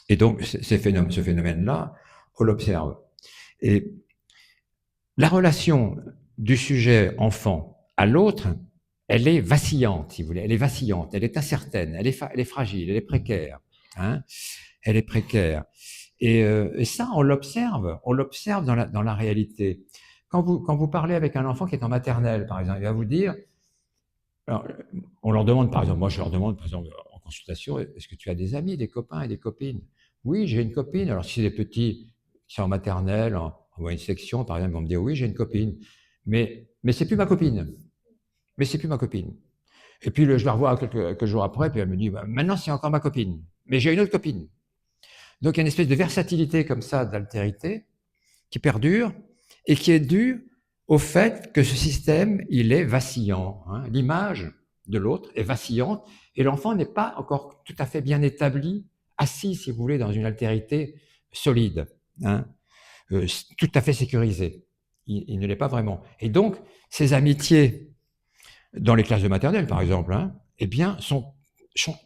Et donc, ce phénomène-là, on l'observe. Et la relation du sujet enfant à l'autre, elle est vacillante, si vous voulez. Elle est vacillante, elle est incertaine, elle est fragile, elle est précaire. Hein, elle est précaire. Et ça, on l'observe dans la réalité. Quand vous parlez avec un enfant qui est en maternelle, par exemple, il va vous dire, alors, on leur demande, par exemple, moi je leur demande, par exemple, en consultation, est-ce que tu as des amis, des copains et des copines? Oui, j'ai une copine. Alors, si c'est des petits qui sont en maternelle, en une section, par exemple, ils vont me dire, oui, j'ai une copine. Mais c'est plus ma copine. Mais c'est plus ma copine. Et puis, je la revois quelques jours après, puis elle me dit, bah, maintenant, c'est encore ma copine. Mais j'ai une autre copine. Donc, il y a une espèce de versatilité comme ça, d'altérité, qui perdure et qui est due au fait que ce système, il est vacillant. Hein. L'image de l'autre est vacillante et l'enfant n'est pas encore tout à fait bien établi, assis, si vous voulez, dans une altérité solide, hein, tout à fait sécurisé. Il ne l'est pas vraiment. Et donc, ces amitiés dans les classes de maternelle, par exemple, hein, eh bien, sont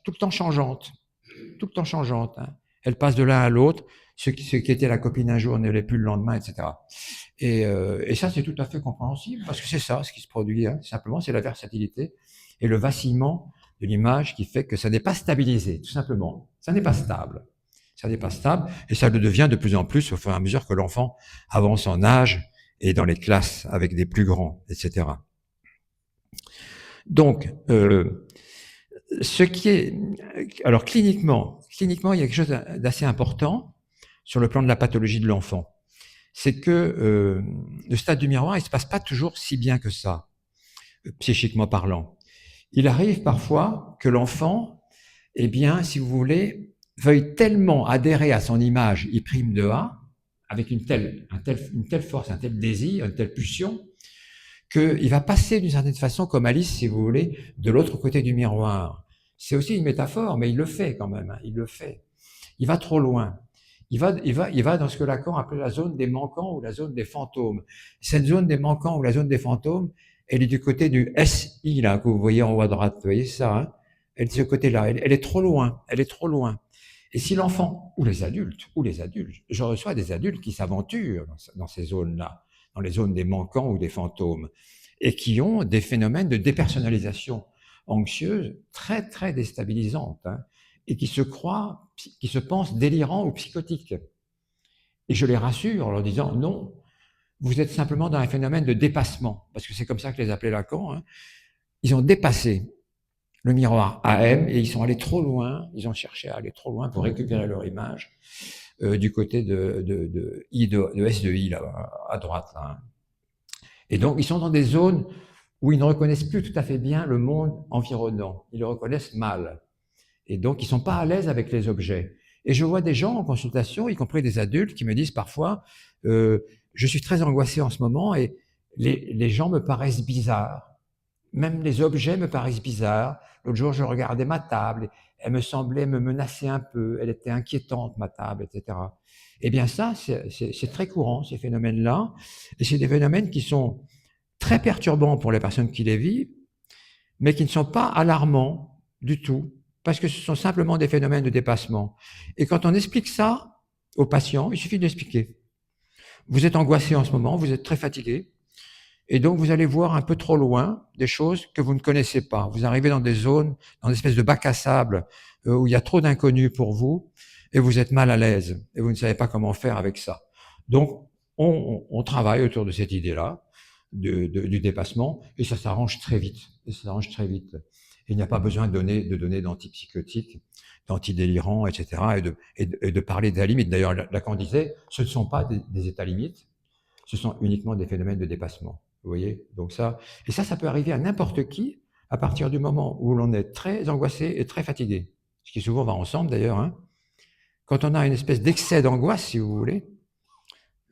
tout le temps changeantes. Tout le temps changeantes. Hein. Elles passent de l'un à l'autre. Ce qui était la copine un jour ne l'est plus le lendemain, etc. Et ça, c'est tout à fait compréhensible, parce que c'est ça, ce qui se produit. Hein, simplement, c'est la versatilité et le vacillement de l'image qui fait que ça n'est pas stabilisé, tout simplement. Ça n'est pas stable. Ça n'est pas stable, et ça le devient de plus en plus au fur et à mesure que l'enfant avance en âge et dans les classes avec des plus grands, etc. Donc, ce qui est, alors cliniquement, il y a quelque chose d'assez important sur le plan de la pathologie de l'enfant. C'est que le stade du miroir, il se passe pas toujours si bien que ça, psychiquement parlant. Il arrive parfois que l'enfant, eh bien, si vous voulez, veuille tellement adhérer à son image I' de A, avec une telle force, un tel désir, une telle pulsion, qu'il va passer d'une certaine façon, comme Alice, si vous voulez, de l'autre côté du miroir. C'est aussi une métaphore, mais il le fait quand même, hein, il le fait. Il va trop loin. Il va dans ce que Lacan appelait la zone des manquants ou la zone des fantômes. Cette zone des manquants ou la zone des fantômes, elle est du côté du SI, là, que vous voyez en haut à droite. Vous voyez ça, hein? Elle est de ce côté-là. Elle est trop loin. Elle est trop loin. Et si l'enfant, ou les adultes, je reçois des adultes qui s'aventurent dans ces zones-là, dans les zones des manquants ou des fantômes, et qui ont des phénomènes de dépersonnalisation anxieuse très, très déstabilisantes, hein, et qui se pensent délirants ou psychotiques. Et je les rassure en leur disant, non, vous êtes simplement dans un phénomène de dépassement, parce que c'est comme ça que les appelait Lacan. Hein. Ils ont dépassé le miroir AM et ils sont allés trop loin, ils ont cherché à aller trop loin pour récupérer leur image du côté de S de I, là, à droite. Là. Et donc, ils sont dans des zones où ils ne reconnaissent plus tout à fait bien le monde environnant. Ils le reconnaissent mal. Et donc, ils ne sont pas à l'aise avec les objets. Et je vois des gens en consultation, y compris des adultes, qui me disent parfois je suis très angoissé en ce moment et les gens me paraissent bizarres. Même les objets me paraissent bizarres. L'autre jour, je regardais ma table. Elle me semblait me menacer un peu. Elle était inquiétante, ma table, etc. Eh bien ça, c'est très courant, ces phénomènes-là. Et c'est des phénomènes qui sont très perturbants pour les personnes qui les vivent, mais qui ne sont pas alarmants du tout, parce que ce sont simplement des phénomènes de dépassement. Et quand on explique ça aux patients, il suffit d'expliquer. Vous êtes angoissé en ce moment, vous êtes très fatigué, et donc vous allez voir un peu trop loin des choses que vous ne connaissez pas. Vous arrivez dans des zones, dans une espèce de bac à sable, où il y a trop d'inconnus pour vous, et vous êtes mal à l'aise, et vous ne savez pas comment faire avec ça. Donc, on travaille autour de cette idée-là, du dépassement, et ça s'arrange très vite. Et il n'y a pas besoin de donner d'antipsychotiques, d'antidélirants, etc., et de parler des limites. D'ailleurs, Lacan disait, ce ne sont pas des états limites, ce sont uniquement des phénomènes de dépassement. Vous voyez? Donc ça peut arriver à n'importe qui, à partir du moment où l'on est très angoissé et très fatigué. Ce qui souvent va ensemble d'ailleurs, hein. Quand on a une espèce d'excès d'angoisse, si vous voulez,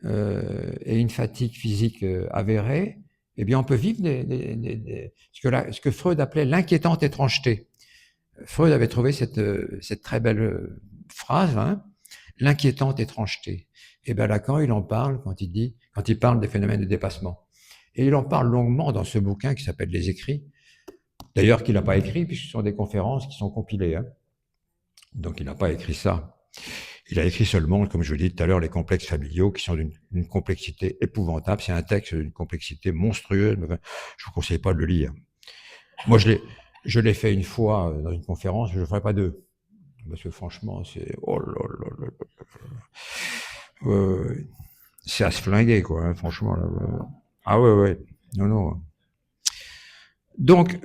et une fatigue physique avérée, eh bien, on peut vivre ce que Freud appelait l'inquiétante étrangeté. Freud avait trouvé cette très belle phrase, hein, l'inquiétante étrangeté. Et bien Lacan, il en parle quand il parle des phénomènes de dépassement. Et il en parle longuement dans ce bouquin qui s'appelle Les Écrits, d'ailleurs qu'il n'a pas écrit, puisque ce sont des conférences qui sont compilées. Hein. Donc il n'a pas écrit ça. Il a écrit seulement, comme je vous l'ai dit tout à l'heure, les complexes familiaux, qui sont d'une complexité épouvantable. C'est un texte d'une complexité monstrueuse. Je ne vous conseille pas de le lire. Moi, je l'ai fait une fois dans une conférence, je ne le ferai pas deux. Parce que franchement, c'est... Oh là là là là. C'est à se flinguer, quoi, hein, franchement. Là. Ah ouais, ouais. Non, non. Donc,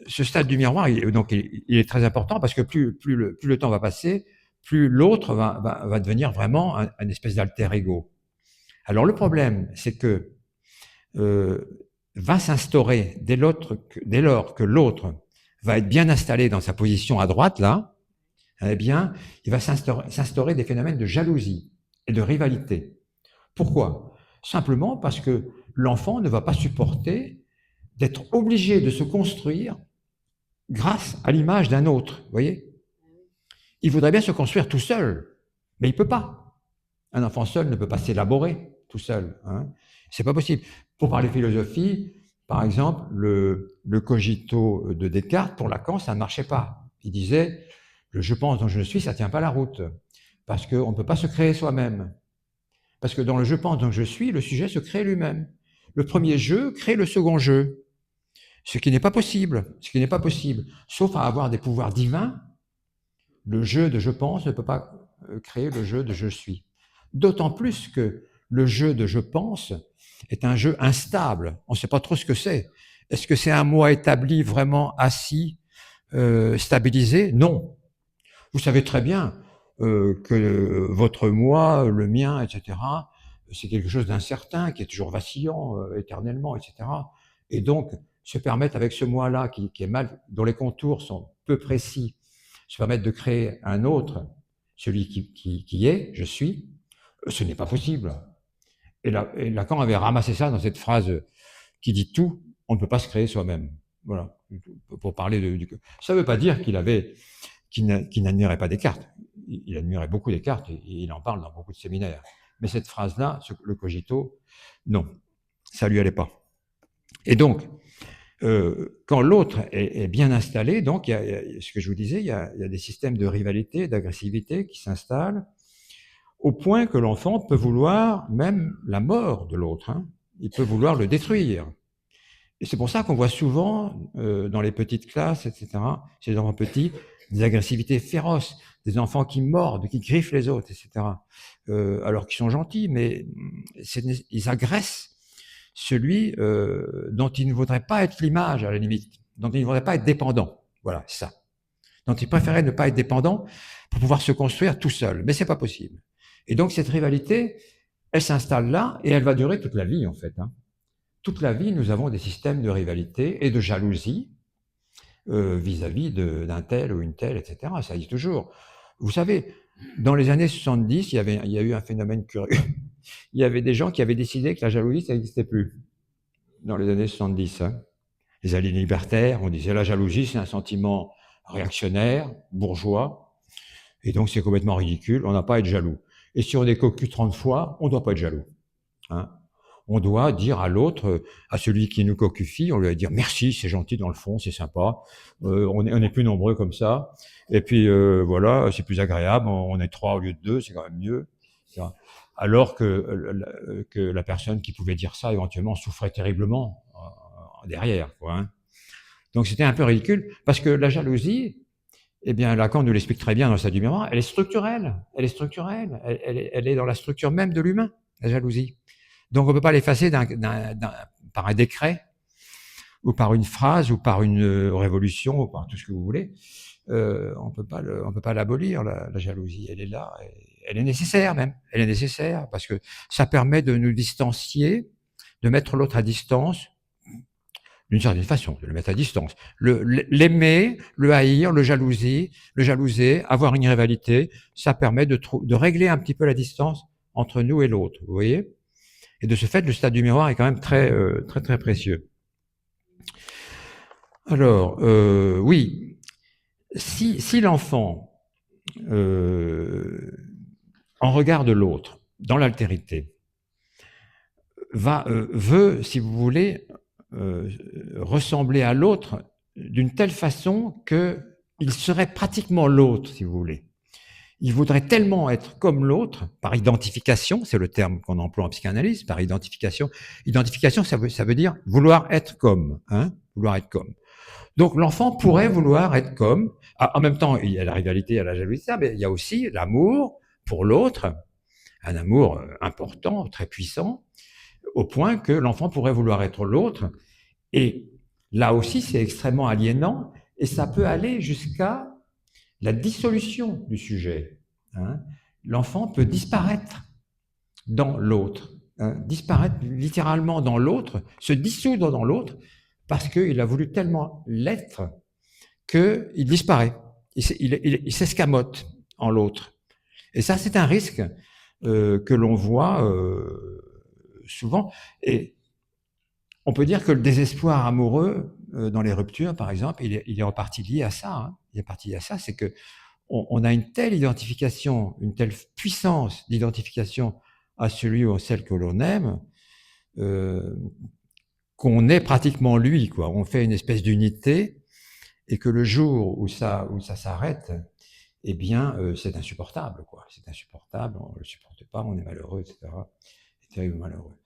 ce stade du miroir, il est très important parce que plus le temps va passer, plus l'autre va devenir vraiment un espèce d'alter ego. Alors le problème, c'est que va s'instaurer dès lors que l'autre va être bien installé dans sa position à droite, là, eh bien, il va s'instaurer des phénomènes de jalousie et de rivalité. Pourquoi? Simplement parce que l'enfant ne va pas supporter d'être obligé de se construire grâce à l'image d'un autre, vous voyez? Il voudrait bien se construire tout seul, mais il ne peut pas. Un enfant seul ne peut pas s'élaborer tout seul. Hein. C'est pas possible. Pour parler philosophie, par exemple, le cogito de Descartes, pour Lacan, ça ne marchait pas. Il disait, le je pense dont je suis, ça ne tient pas la route, parce qu'on ne peut pas se créer soi-même. Parce que dans le je pense dont je suis, le sujet se crée lui-même. Le premier jeu crée le second jeu. Ce qui n'est pas possible, sauf à avoir des pouvoirs divins. Le jeu de je pense ne peut pas créer le jeu de je suis. D'autant plus que le jeu de je pense est un jeu instable. On ne sait pas trop ce que c'est. Est-ce que c'est un moi établi, vraiment assis, stabilisé? Non. Vous savez très bien que votre moi, le mien, etc., c'est quelque chose d'incertain, qui est toujours vacillant éternellement, etc. Et donc, se permettre avec ce moi-là, qui est mal, dont les contours sont peu précis, se permettre de créer un autre, celui qui est, je suis, ce n'est pas possible. Et Lacan avait ramassé ça dans cette phrase qui dit tout, on ne peut pas se créer soi-même. Voilà, pour parler du... Ça ne veut pas dire qu'il n'admirait pas Descartes. Il admirait beaucoup Descartes et il en parle dans beaucoup de séminaires. Mais cette phrase-là, le cogito, non, ça lui allait pas. Et donc, quand l'autre est bien installé, donc, ce que je vous disais, il y a des systèmes de rivalité, d'agressivité qui s'installent, au point que l'enfant peut vouloir même la mort de l'autre. Hein. Il peut vouloir le détruire. Et c'est pour ça qu'on voit souvent, dans les petites classes, etc., chez les enfants petits, des agressivités féroces, des enfants qui mordent, qui griffent les autres, etc. Alors qu'ils sont gentils, mais ils agressent celui dont il ne voudrait pas être l'image, à la limite, dont il ne voudrait pas être dépendant. Voilà, c'est ça. Dont il préférait ne pas être dépendant pour pouvoir se construire tout seul. Mais c'est pas possible. Et donc, cette rivalité, elle s'installe là et elle va durer toute la vie, en fait. Hein. Toute la vie, nous avons des systèmes de rivalité et de jalousie vis-à-vis d'un tel ou une telle, etc. Ça existe toujours. Vous savez, dans les années 70, il y a eu un phénomène curieux. Il y avait des gens qui avaient décidé que la jalousie, ça n'existait plus. Dans les années 70. Hein. Les alliés libertaires, on disait la jalousie, c'est un sentiment réactionnaire, bourgeois, et donc c'est complètement ridicule, on n'a pas à être jaloux. Et si on est cocu 30 fois, on ne doit pas être jaloux. Hein. On doit dire à l'autre, à celui qui nous cocufie, on lui va dire merci, c'est gentil dans le fond, c'est sympa, on est plus nombreux comme ça, et puis voilà, c'est plus agréable, on est 3 au lieu de 2, c'est quand même mieux. Alors que la personne qui pouvait dire ça éventuellement souffrait terriblement derrière. Quoi, hein. Donc c'était un peu ridicule, parce que la jalousie, eh bien Lacan nous l'explique très bien dans le stade du miroir, elle est structurelle, elle est dans la structure même de l'humain, la jalousie. Donc on ne peut pas l'effacer par un décret, ou par une phrase, ou par une révolution, ou par tout ce que vous voulez. On peut pas l'abolir, la jalousie. Elle est là, elle est nécessaire même. Elle est nécessaire parce que ça permet de nous distancier, de mettre l'autre à distance, d'une certaine façon, de le mettre à distance. L'aimer, le haïr, le jalouser, avoir une rivalité, ça permet de régler un petit peu la distance entre nous et l'autre, vous voyez? Et de ce fait, le stade du miroir est quand même très précieux. Alors, oui, si l'enfant, en regard de l'autre, dans l'altérité, veut, si vous voulez, ressembler à l'autre d'une telle façon qu'il serait pratiquement l'autre, si vous voulez. Il voudrait tellement être comme l'autre, par identification, c'est le terme qu'on emploie en psychanalyse, par identification. Identification, ça veut dire vouloir être comme, hein, vouloir être comme. Donc l'enfant pourrait vouloir être comme. En même temps, il y a la rivalité, il y a la jalousie, mais il y a aussi l'amour pour l'autre, un amour important, très puissant, au point que l'enfant pourrait vouloir être l'autre. Et là aussi, c'est extrêmement aliénant, et ça peut aller jusqu'à la dissolution du sujet. Hein. L'enfant peut disparaître dans l'autre, hein, disparaître littéralement dans l'autre, se dissoudre dans l'autre, parce qu'il a voulu tellement l'être qu'il disparaît. Il s'escamote en l'autre. Et ça, c'est un risque que l'on voit souvent. Et on peut dire que le désespoir amoureux dans les ruptures, par exemple, il est en partie lié à ça. Hein. Il est partie lié à ça, c'est que on a une telle identification, une telle puissance d'identification à celui ou à celle que l'on aime, qu'on est pratiquement lui, quoi. On fait une espèce d'unité, et que le jour où ça s'arrête, eh bien, c'est insupportable, quoi. C'est insupportable, on ne le supporte pas, on est malheureux, etc. C'est terriblement malheureux.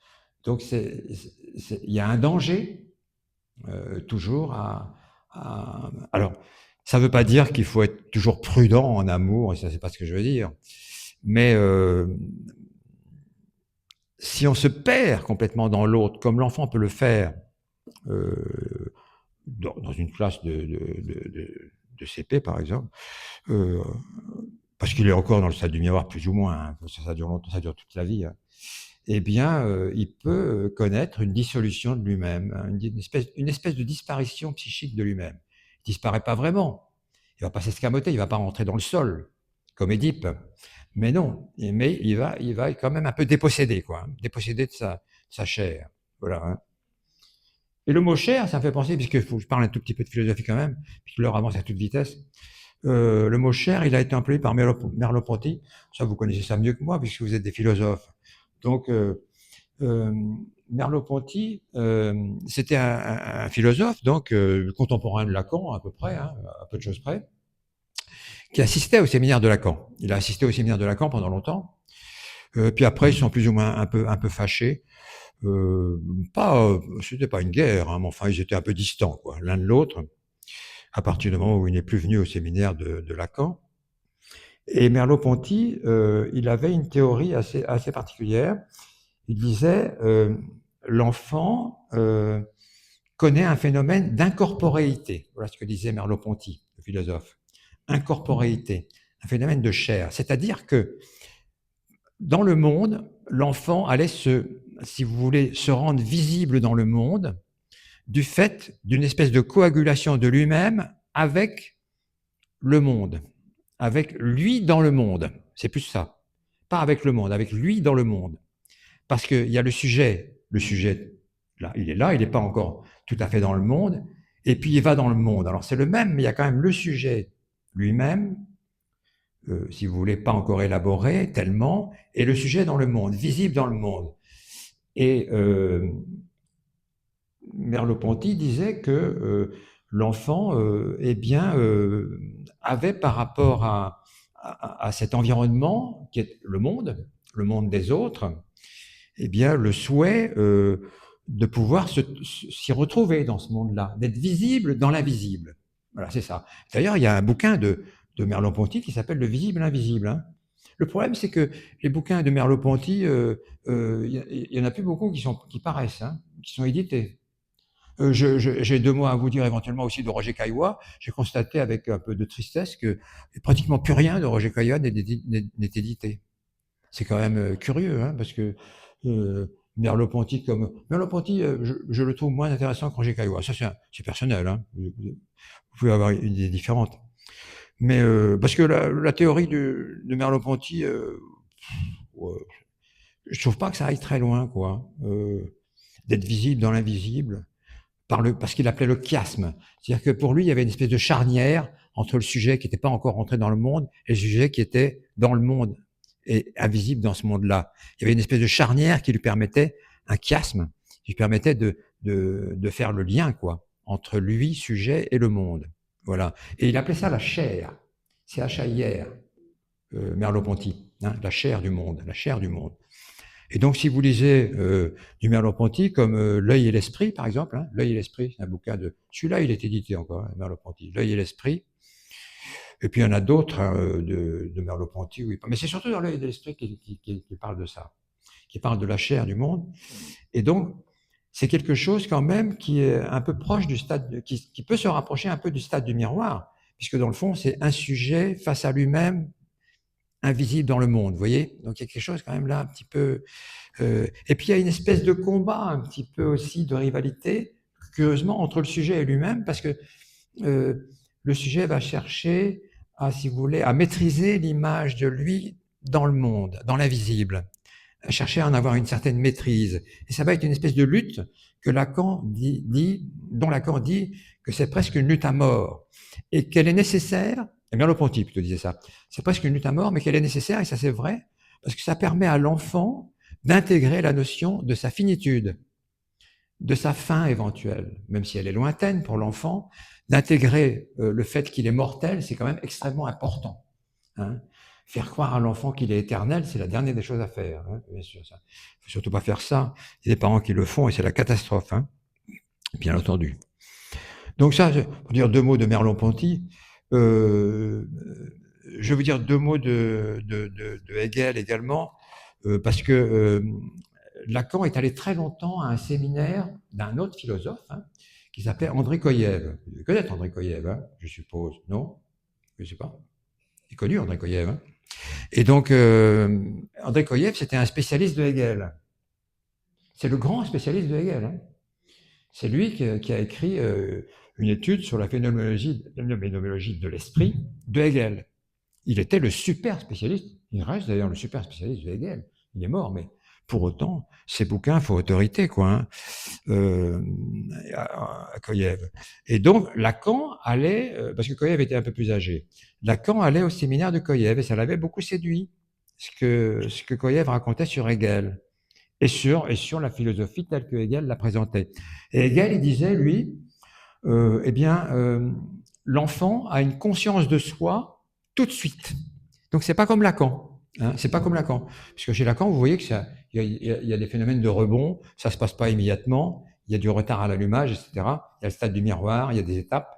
Donc, il y a un danger, toujours, alors, ça ne veut pas dire qu'il faut être toujours prudent en amour, et ça, c'est pas ce que je veux dire. Mais si on se perd complètement dans l'autre, comme l'enfant peut le faire dans une classe de CP, par exemple, parce qu'il est encore dans le stade du miroir, plus ou moins, hein, ça dure longtemps, ça dure toute la vie, hein, eh bien, il peut connaître une dissolution de lui-même, hein, une espèce de disparition psychique de lui-même. Il ne disparaît pas vraiment, il ne va pas s'escamoter, il ne va pas rentrer dans le sol, comme Édipe, mais non, mais il va quand même un peu déposséder, quoi, hein, déposséder de sa chair. Voilà. Hein. Et le mot chair, ça me fait penser, puisque faut que je parle un tout petit peu de philosophie quand même, puisque l'heure avance à toute vitesse. Le mot chair, il a été employé par Merleau-Ponty. Ça, vous connaissez ça mieux que moi, puisque vous êtes des philosophes. Donc, Merleau-Ponty, c'était un philosophe, donc contemporain de Lacan à peu près, hein, à peu de choses près, qui assistait au séminaire de Lacan. Il a assisté au séminaire de Lacan pendant longtemps. Puis après, ils sont plus ou moins un peu fâchés. C'était pas une guerre, hein, mais enfin, ils étaient un peu distants, quoi, l'un de l'autre, à partir du moment où il n'est plus venu au séminaire de Lacan. Et Merleau-Ponty, il avait une théorie assez particulière. Il disait l'enfant connaît un phénomène d'incorporéité. Voilà ce que disait Merleau-Ponty, le philosophe. Incorporéité, un phénomène de chair. C'est-à-dire que dans le monde, l'enfant allait si vous voulez, se rendre visible dans le monde du fait d'une espèce de coagulation de lui-même avec le monde, avec lui dans le monde. C'est plus ça. Pas avec le monde, avec lui dans le monde. Parce qu'il y a le sujet, là, il n'est pas encore tout à fait dans le monde, et puis il va dans le monde. Alors c'est le même, mais il y a quand même le sujet lui-même, si vous voulez, pas encore élaboré tellement, et le sujet dans le monde, visible dans le monde. Et Merleau-Ponty disait que l'enfant, eh bien, avait par rapport à cet environnement qui est le monde des autres, eh bien, le souhait de pouvoir s'y retrouver dans ce monde-là, d'être visible dans l'invisible. Voilà, c'est ça. D'ailleurs, il y a un bouquin de Merleau-Ponty qui s'appelle Le visible invisible. Hein. Le problème, c'est que les bouquins de Merleau-Ponty, il y en a plus beaucoup qui paraissent, hein, qui sont édités. J'ai deux mots à vous dire éventuellement aussi de Roger Caillois. J'ai constaté avec un peu de tristesse que pratiquement plus rien de Roger Caillois n'est édité. C'est quand même curieux, hein, parce que Merleau-Ponty, je le trouve moins intéressant que Roger Caillois. Ça, c'est personnel. Hein. Vous pouvez avoir une idée différente. Mais parce que la théorie de Merleau-Ponty, ouais, je trouve pas que ça aille très loin, quoi. D'être visible dans l'invisible. parce qu'il appelait le chiasme. C'est-à-dire que pour lui, il y avait une espèce de charnière entre le sujet qui n'était pas encore rentré dans le monde et le sujet qui était dans le monde et invisible dans ce monde-là. Il y avait une espèce de charnière qui lui permettait, un chiasme, qui lui permettait de faire le lien, quoi, entre lui, sujet, et le monde. Voilà. Et il appelait ça la chair. C-H-A-I-R, Merleau-Ponty, hein, la chair du monde, la chair du monde. Et donc, si vous lisez du Merleau-Ponty, comme L'œil et l'esprit, par exemple, hein, L'œil et l'esprit, c'est un bouquin de... Celui-là, il est édité encore, hein, Merleau-Ponty, L'œil et l'esprit. Et puis, il y en a d'autres hein, de Merleau-Ponty. Oui. Mais c'est surtout dans L'œil et l'esprit qui parle de ça, qui parle de la chair du monde. Et donc, c'est quelque chose quand même qui est un peu proche du stade, qui peut se rapprocher un peu du stade du miroir, puisque dans le fond, c'est un sujet face à lui-même, invisible dans le monde, vous voyez. Donc il y a quelque chose quand même là un petit peu... et puis il y a une espèce de combat, un petit peu aussi de rivalité, curieusement, entre le sujet et lui-même, parce que le sujet va chercher à, si vous voulez, à maîtriser l'image de lui dans le monde, dans l'invisible, à chercher à en avoir une certaine maîtrise. Et ça va être une espèce de lutte que dont Lacan dit que c'est presque une lutte à mort, et qu'elle est nécessaire. Et Merleau-Ponty plutôt disait ça. C'est presque une lutte à mort, mais qu'elle est nécessaire, et ça c'est vrai, parce que ça permet à l'enfant d'intégrer la notion de sa finitude, de sa fin éventuelle, même si elle est lointaine pour l'enfant, d'intégrer le fait qu'il est mortel, c'est quand même extrêmement important. Hein. Faire croire à l'enfant qu'il est éternel, c'est la dernière des choses à faire. Hein, bien sûr, ça. Faut surtout pas faire ça. Il y a des parents qui le font et c'est la catastrophe, hein, bien entendu. Donc ça, pour dire deux mots de Merleau-Ponty, je vais vous dire deux mots de Hegel également, parce que Lacan est allé très longtemps à un séminaire d'un autre philosophe hein, qui s'appelait André Koyev. Vous connaissez André Koyev, hein, je suppose, non? Je ne sais pas. Il est connu, André Koyev. Hein. Et donc, André Koyev, c'était un spécialiste de Hegel. C'est le grand spécialiste de Hegel. Hein. C'est lui qui a écrit une étude sur la phénoménologie de l'esprit de Hegel. Il était le super spécialiste, il reste d'ailleurs le super spécialiste de Hegel. Il est mort, mais pour autant, ces bouquins font autorité, quoi, hein, à Koyev. Et donc, Lacan allait, parce que Koyev était un peu plus âgé, Lacan allait au séminaire de Koyev et ça l'avait beaucoup séduit, ce que Koyev racontait sur Hegel et sur la philosophie telle que Hegel la présentait. Et Hegel, il disait, lui, l'enfant a une conscience de soi tout de suite. Donc, c'est pas comme Lacan. Hein, c'est pas comme Lacan. Parce que chez Lacan, vous voyez que il y a des phénomènes de rebond, ça se passe pas immédiatement, il y a du retard à l'allumage, etc. Il y a le stade du miroir, il y a des étapes,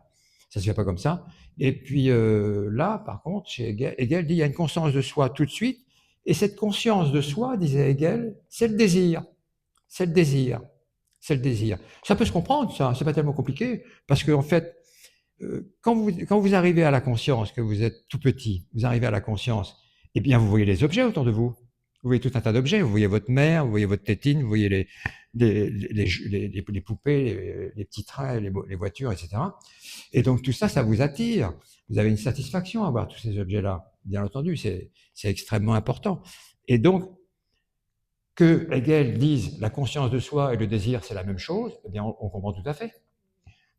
ça se fait pas comme ça. Et puis là, par contre, chez Hegel dit il y a une conscience de soi tout de suite, et cette conscience de soi, disait Hegel, c'est le désir. C'est le désir. C'est le désir. Ça peut se comprendre, ça, c'est pas tellement compliqué, parce qu'en fait, quand vous arrivez à la conscience, que vous êtes tout petit, vous arrivez à la conscience, eh bien, vous voyez les objets autour de vous. Vous voyez tout un tas d'objets. Vous voyez votre mère, vous voyez votre tétine, vous voyez les poupées, les petits trains, les voitures, etc. Et donc, tout ça, ça vous attire. Vous avez une satisfaction à voir tous ces objets-là. Bien entendu, c'est extrêmement important. Et donc, que Hegel dise la conscience de soi et le désir, c'est la même chose, eh bien, on comprend tout à fait.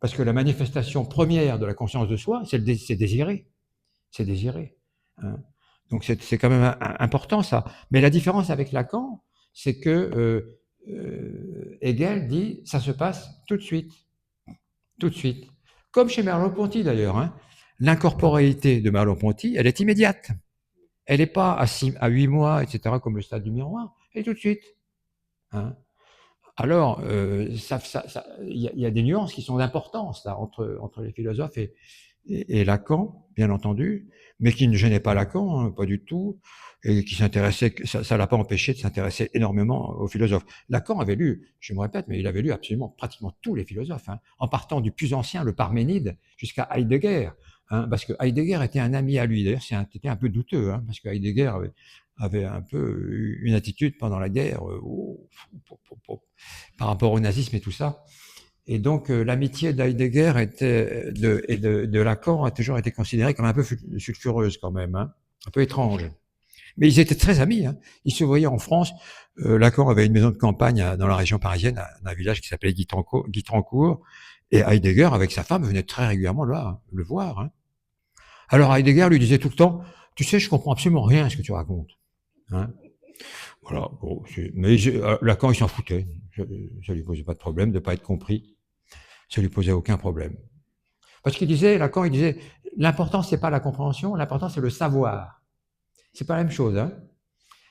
Parce que la manifestation première de la conscience de soi, c'est désirer. C'est désirer. Hein. Donc c'est quand même important ça. Mais la différence avec Lacan, c'est que Hegel dit ça se passe tout de suite. Tout de suite. Comme chez Merleau-Ponty d'ailleurs. Hein. L'incorporéité de Merleau-Ponty, elle est immédiate. Elle n'est pas à 8 mois, etc., comme le stade du miroir. Elle est tout de suite. Hein. Alors, il y a des nuances qui sont d'importance là, entre les philosophes et Lacan, bien entendu, mais qui ne gênait pas Lacan, hein, pas du tout, et qui s'intéressait, ça l'a pas empêché de s'intéresser énormément aux philosophes. Lacan avait lu, je me répète, mais il avait lu absolument pratiquement tous les philosophes, hein, en partant du plus ancien, le Parménide, jusqu'à Heidegger, hein, parce que Heidegger était un ami à lui. D'ailleurs, c'était un peu douteux, hein, parce que Heidegger avait un peu une attitude pendant la guerre par rapport au nazisme et tout ça. Et donc, l'amitié d'Heidegger et de Lacan a toujours été considérée comme un peu sulfureuse quand même, hein, un peu étrange. Mais ils étaient très amis. Hein. Ils se voyaient en France. Lacan avait une maison de campagne dans la région parisienne, dans un village qui s'appelait Guitrancourt. Et Heidegger, avec sa femme, venait très régulièrement là, le voir. Hein. Alors Heidegger lui disait tout le temps, tu sais, je comprends absolument rien à ce que tu racontes. Hein. Voilà. Bon, mais Lacan, il s'en foutait. Ça lui posait pas de problème de pas être compris. Ça lui posait aucun problème. Parce qu'il disait, Lacan, il disait, l'important c'est pas la compréhension, l'important c'est le savoir. C'est pas la même chose, hein.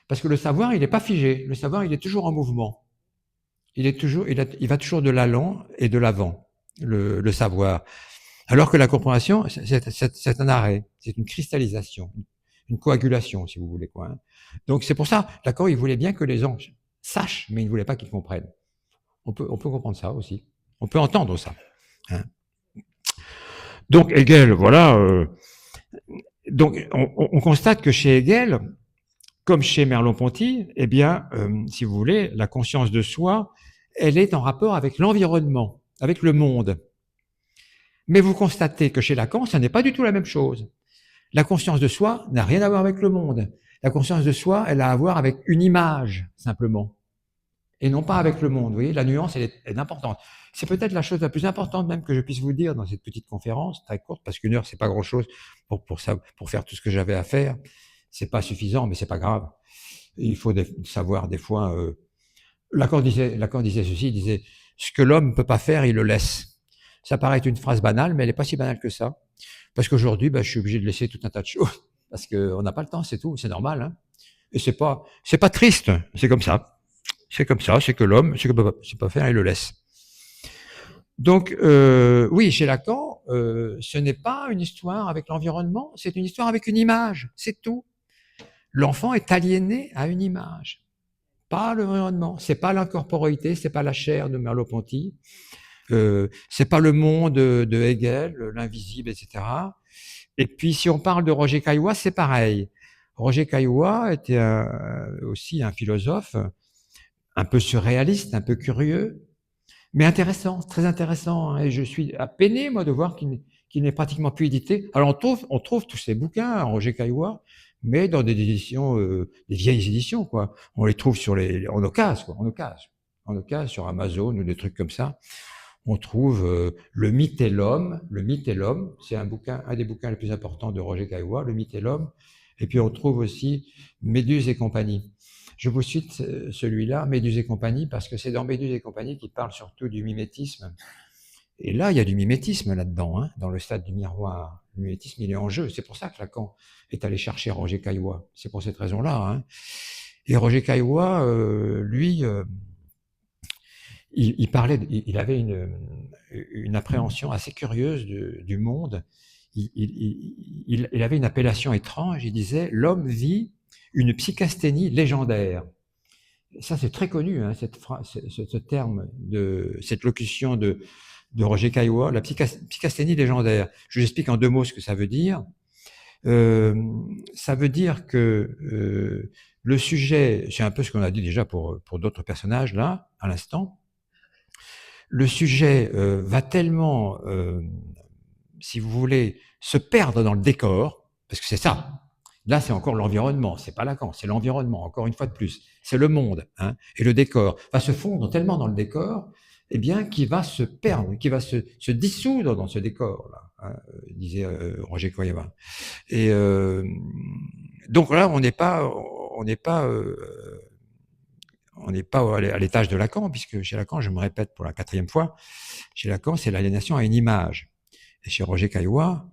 Parce que le savoir, il n'est pas figé. Le savoir, il est toujours en mouvement. Il va toujours de l'allant et de l'avant, le savoir. Alors que la compréhension, c'est un arrêt, c'est une cristallisation, une coagulation, si vous voulez, quoi. Hein. Donc c'est pour ça, Lacan, il voulait bien que les gens sachent, mais il ne voulait pas qu'ils comprennent. On peut comprendre ça aussi. On peut entendre ça. Hein. Donc Hegel, voilà. Donc on constate que chez Hegel, comme chez Merleau-Ponty, eh bien, si vous voulez, la conscience de soi, elle est en rapport avec l'environnement, avec le monde. Mais vous constatez que chez Lacan, ça n'est pas du tout la même chose. La conscience de soi n'a rien à voir avec le monde. La conscience de soi, elle a à voir avec une image, simplement, et non pas avec le monde. Vous voyez, la nuance, elle est importante. C'est peut-être la chose la plus importante même que je puisse vous dire dans cette petite conférence, très courte, parce qu'une heure, c'est pas grand-chose pour faire tout ce que j'avais à faire. C'est pas suffisant, mais c'est pas grave. Il faut savoir des fois. Lacan disait ceci, il disait ce que l'homme peut pas faire, il le laisse. Ça paraît être une phrase banale, mais elle est pas si banale que ça. Parce qu'aujourd'hui, je suis obligé de laisser tout un tas de choses parce qu'on n'a pas le temps, c'est tout, c'est normal. Hein. Et c'est pas triste, c'est comme ça. C'est comme ça, c'est que l'homme, ce que peut pas faire, il le laisse. Donc, oui, chez Lacan, ce n'est pas une histoire avec l'environnement, c'est une histoire avec une image, c'est tout. L'enfant est aliéné à une image, pas l'environnement. C'est pas l'incorporeité, c'est pas la chair de Merleau-Ponty, c'est pas le monde de Hegel, l'invisible, etc. Et puis, si on parle de Roger Caillois, c'est pareil. Roger Caillois était aussi un philosophe un peu surréaliste, un peu curieux, mais intéressant, très intéressant. Hein, et je suis peiné, moi, de voir qu'il n'est pratiquement plus édité. Alors, on trouve tous ces bouquins, Roger Caillois, mais dans des éditions, des vieilles éditions, quoi. On les trouve en occasion, quoi, en occasion, sur Amazon ou des trucs comme ça. On trouve Le mythe et l'homme. Le mythe et l'homme, c'est un des bouquins les plus importants de Roger Caillois, Le mythe et l'homme. Et puis on trouve aussi Méduse et compagnie. Je vous cite celui-là, Méduse et compagnie, parce que c'est dans Méduse et compagnie qu'il parle surtout du mimétisme. Et là, il y a du mimétisme là-dedans, hein, dans le stade du miroir. Le mimétisme, il est en jeu. C'est pour ça que Lacan est allé chercher Roger Caillois. C'est pour cette raison-là. Hein. Et Roger Caillois, lui, il avait une appréhension assez curieuse du monde. Il avait une appellation étrange. Il disait « l'homme vit une psychasthénie légendaire ». Ça, c'est très connu, hein, ce terme, cette locution de Roger Caillois, la psychasthénie légendaire. Je vous explique en 2 mots ce que ça veut dire. Ça veut dire que le sujet, c'est un peu ce qu'on a dit déjà pour d'autres personnages là, à l'instant, le sujet va tellement, si vous voulez, se perdre dans le décor, parce que c'est ça. Là, c'est encore l'environnement, c'est pas Lacan, c'est l'environnement, encore une fois de plus. C'est le monde, hein, et le décor va se fondre tellement dans le décor, eh bien, qu'il va se perdre, qu'il va se dissoudre dans ce décor-là, hein, disait Roger Caillois. Et donc là, on n'est pas à l'étage de Lacan, puisque chez Lacan, je me répète pour la 4e fois, chez Lacan, c'est l'aliénation à une image. Et chez Roger Caillois,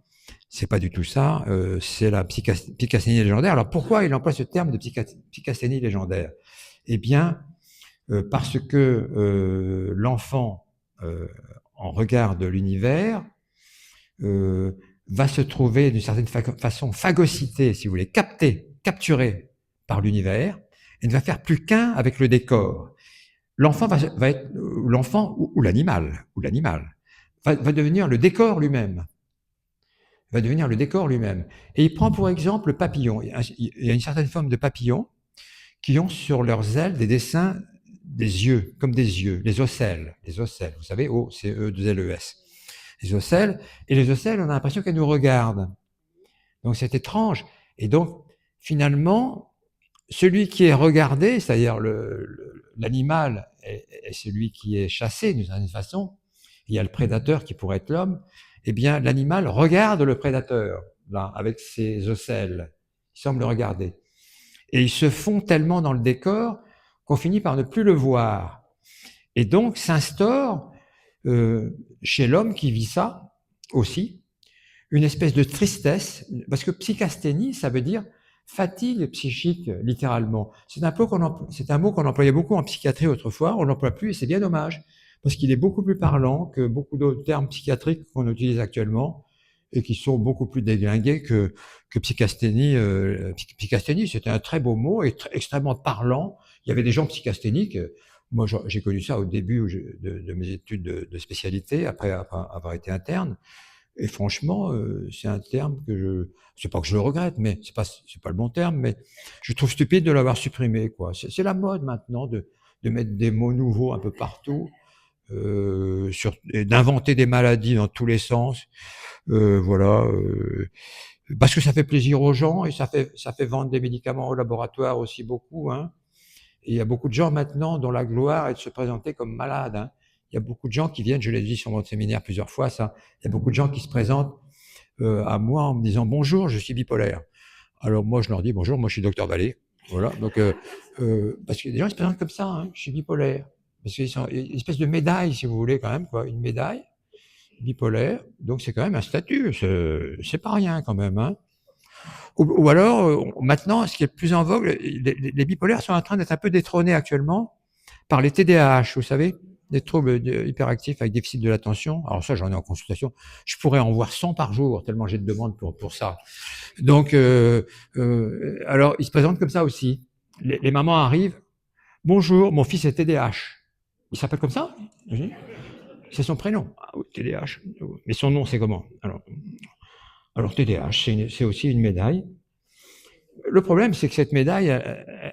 c'est pas du tout ça, c'est la psychasthénie légendaire. Alors pourquoi il emploie ce terme de psychasthénie légendaire? Eh bien, parce que l'enfant, en regard de l'univers, va se trouver d'une certaine façon phagocyté, si vous voulez, capturé par l'univers, et ne va faire plus qu'un avec le décor. L'enfant va être, l'enfant ou l'animal, va devenir le décor lui-même. Va devenir le décor lui-même. Et il prend pour exemple le papillon. Il y a une certaine forme de papillons qui ont sur leurs ailes des dessins des yeux, comme des yeux, les ocelles, vous savez, O-C-E-2-L-E-S. Les ocelles, et les ocelles, on a l'impression qu'elles nous regardent. Donc c'est étrange. Et donc, finalement, celui qui est regardé, c'est-à-dire l'animal est celui qui est chassé d'une certaine façon, il y a le prédateur qui pourrait être l'homme, eh bien l'animal regarde le prédateur, là, avec ses ocelles, il semble le regarder. Et ils se font tellement dans le décor qu'on finit par ne plus le voir. Et donc s'instaure chez l'homme qui vit ça aussi, une espèce de tristesse, parce que psychasthénie, ça veut dire fatigue psychique, littéralement. C'est un mot qu'on employait beaucoup en psychiatrie autrefois, on l'emploie plus et c'est bien dommage, parce qu'il est beaucoup plus parlant que beaucoup d'autres termes psychiatriques qu'on utilise actuellement et qui sont beaucoup plus déglingués que psychasthénie. Psychasthénie, c'était un très beau mot et extrêmement parlant. Il y avait des gens psychasthéniques. Moi, j'ai connu ça au début de mes études de spécialité, après avoir été interne. Et franchement, c'est un terme c'est pas que je le regrette, mais c'est pas le bon terme, mais je trouve stupide de l'avoir supprimé, quoi. C'est la mode maintenant de mettre des mots nouveaux un peu partout, et d'inventer des maladies dans tous les sens, voilà, parce que ça fait plaisir aux gens et ça fait vendre des médicaments au laboratoire aussi beaucoup, hein. Et il y a beaucoup de gens maintenant dont la gloire est de se présenter comme malades, hein. Il y a beaucoup de gens qui viennent, je l'ai dit sur mon séminaire plusieurs fois, ça. Il y a beaucoup de gens qui se présentent à moi en me disant bonjour, je suis bipolaire. Alors moi je leur dis bonjour, moi je suis docteur Vallée. Voilà. Donc parce que des gens ils se présentent comme ça, hein, je suis bipolaire. Parce qu'il y a une espèce de médaille, si vous voulez, quand même, quoi, une médaille bipolaire. Donc c'est quand même un statut, c'est pas rien quand même, hein. Ou alors, maintenant, ce qui est le plus en vogue, les bipolaires sont en train d'être un peu détrônés actuellement par les TDAH, vous savez, des troubles hyperactifs avec déficit de l'attention. Alors ça, j'en ai en consultation. Je pourrais en voir 100 par jour, tellement j'ai de demandes pour ça. Donc, alors, ils se présentent comme ça aussi. Les mamans arrivent. Bonjour, mon fils est TDAH. Il s'appelle comme ça? C'est son prénom. Ah oui, TDAH. Mais son nom, c'est comment? Alors TDAH, c'est aussi une médaille. Le problème, c'est que cette médaille,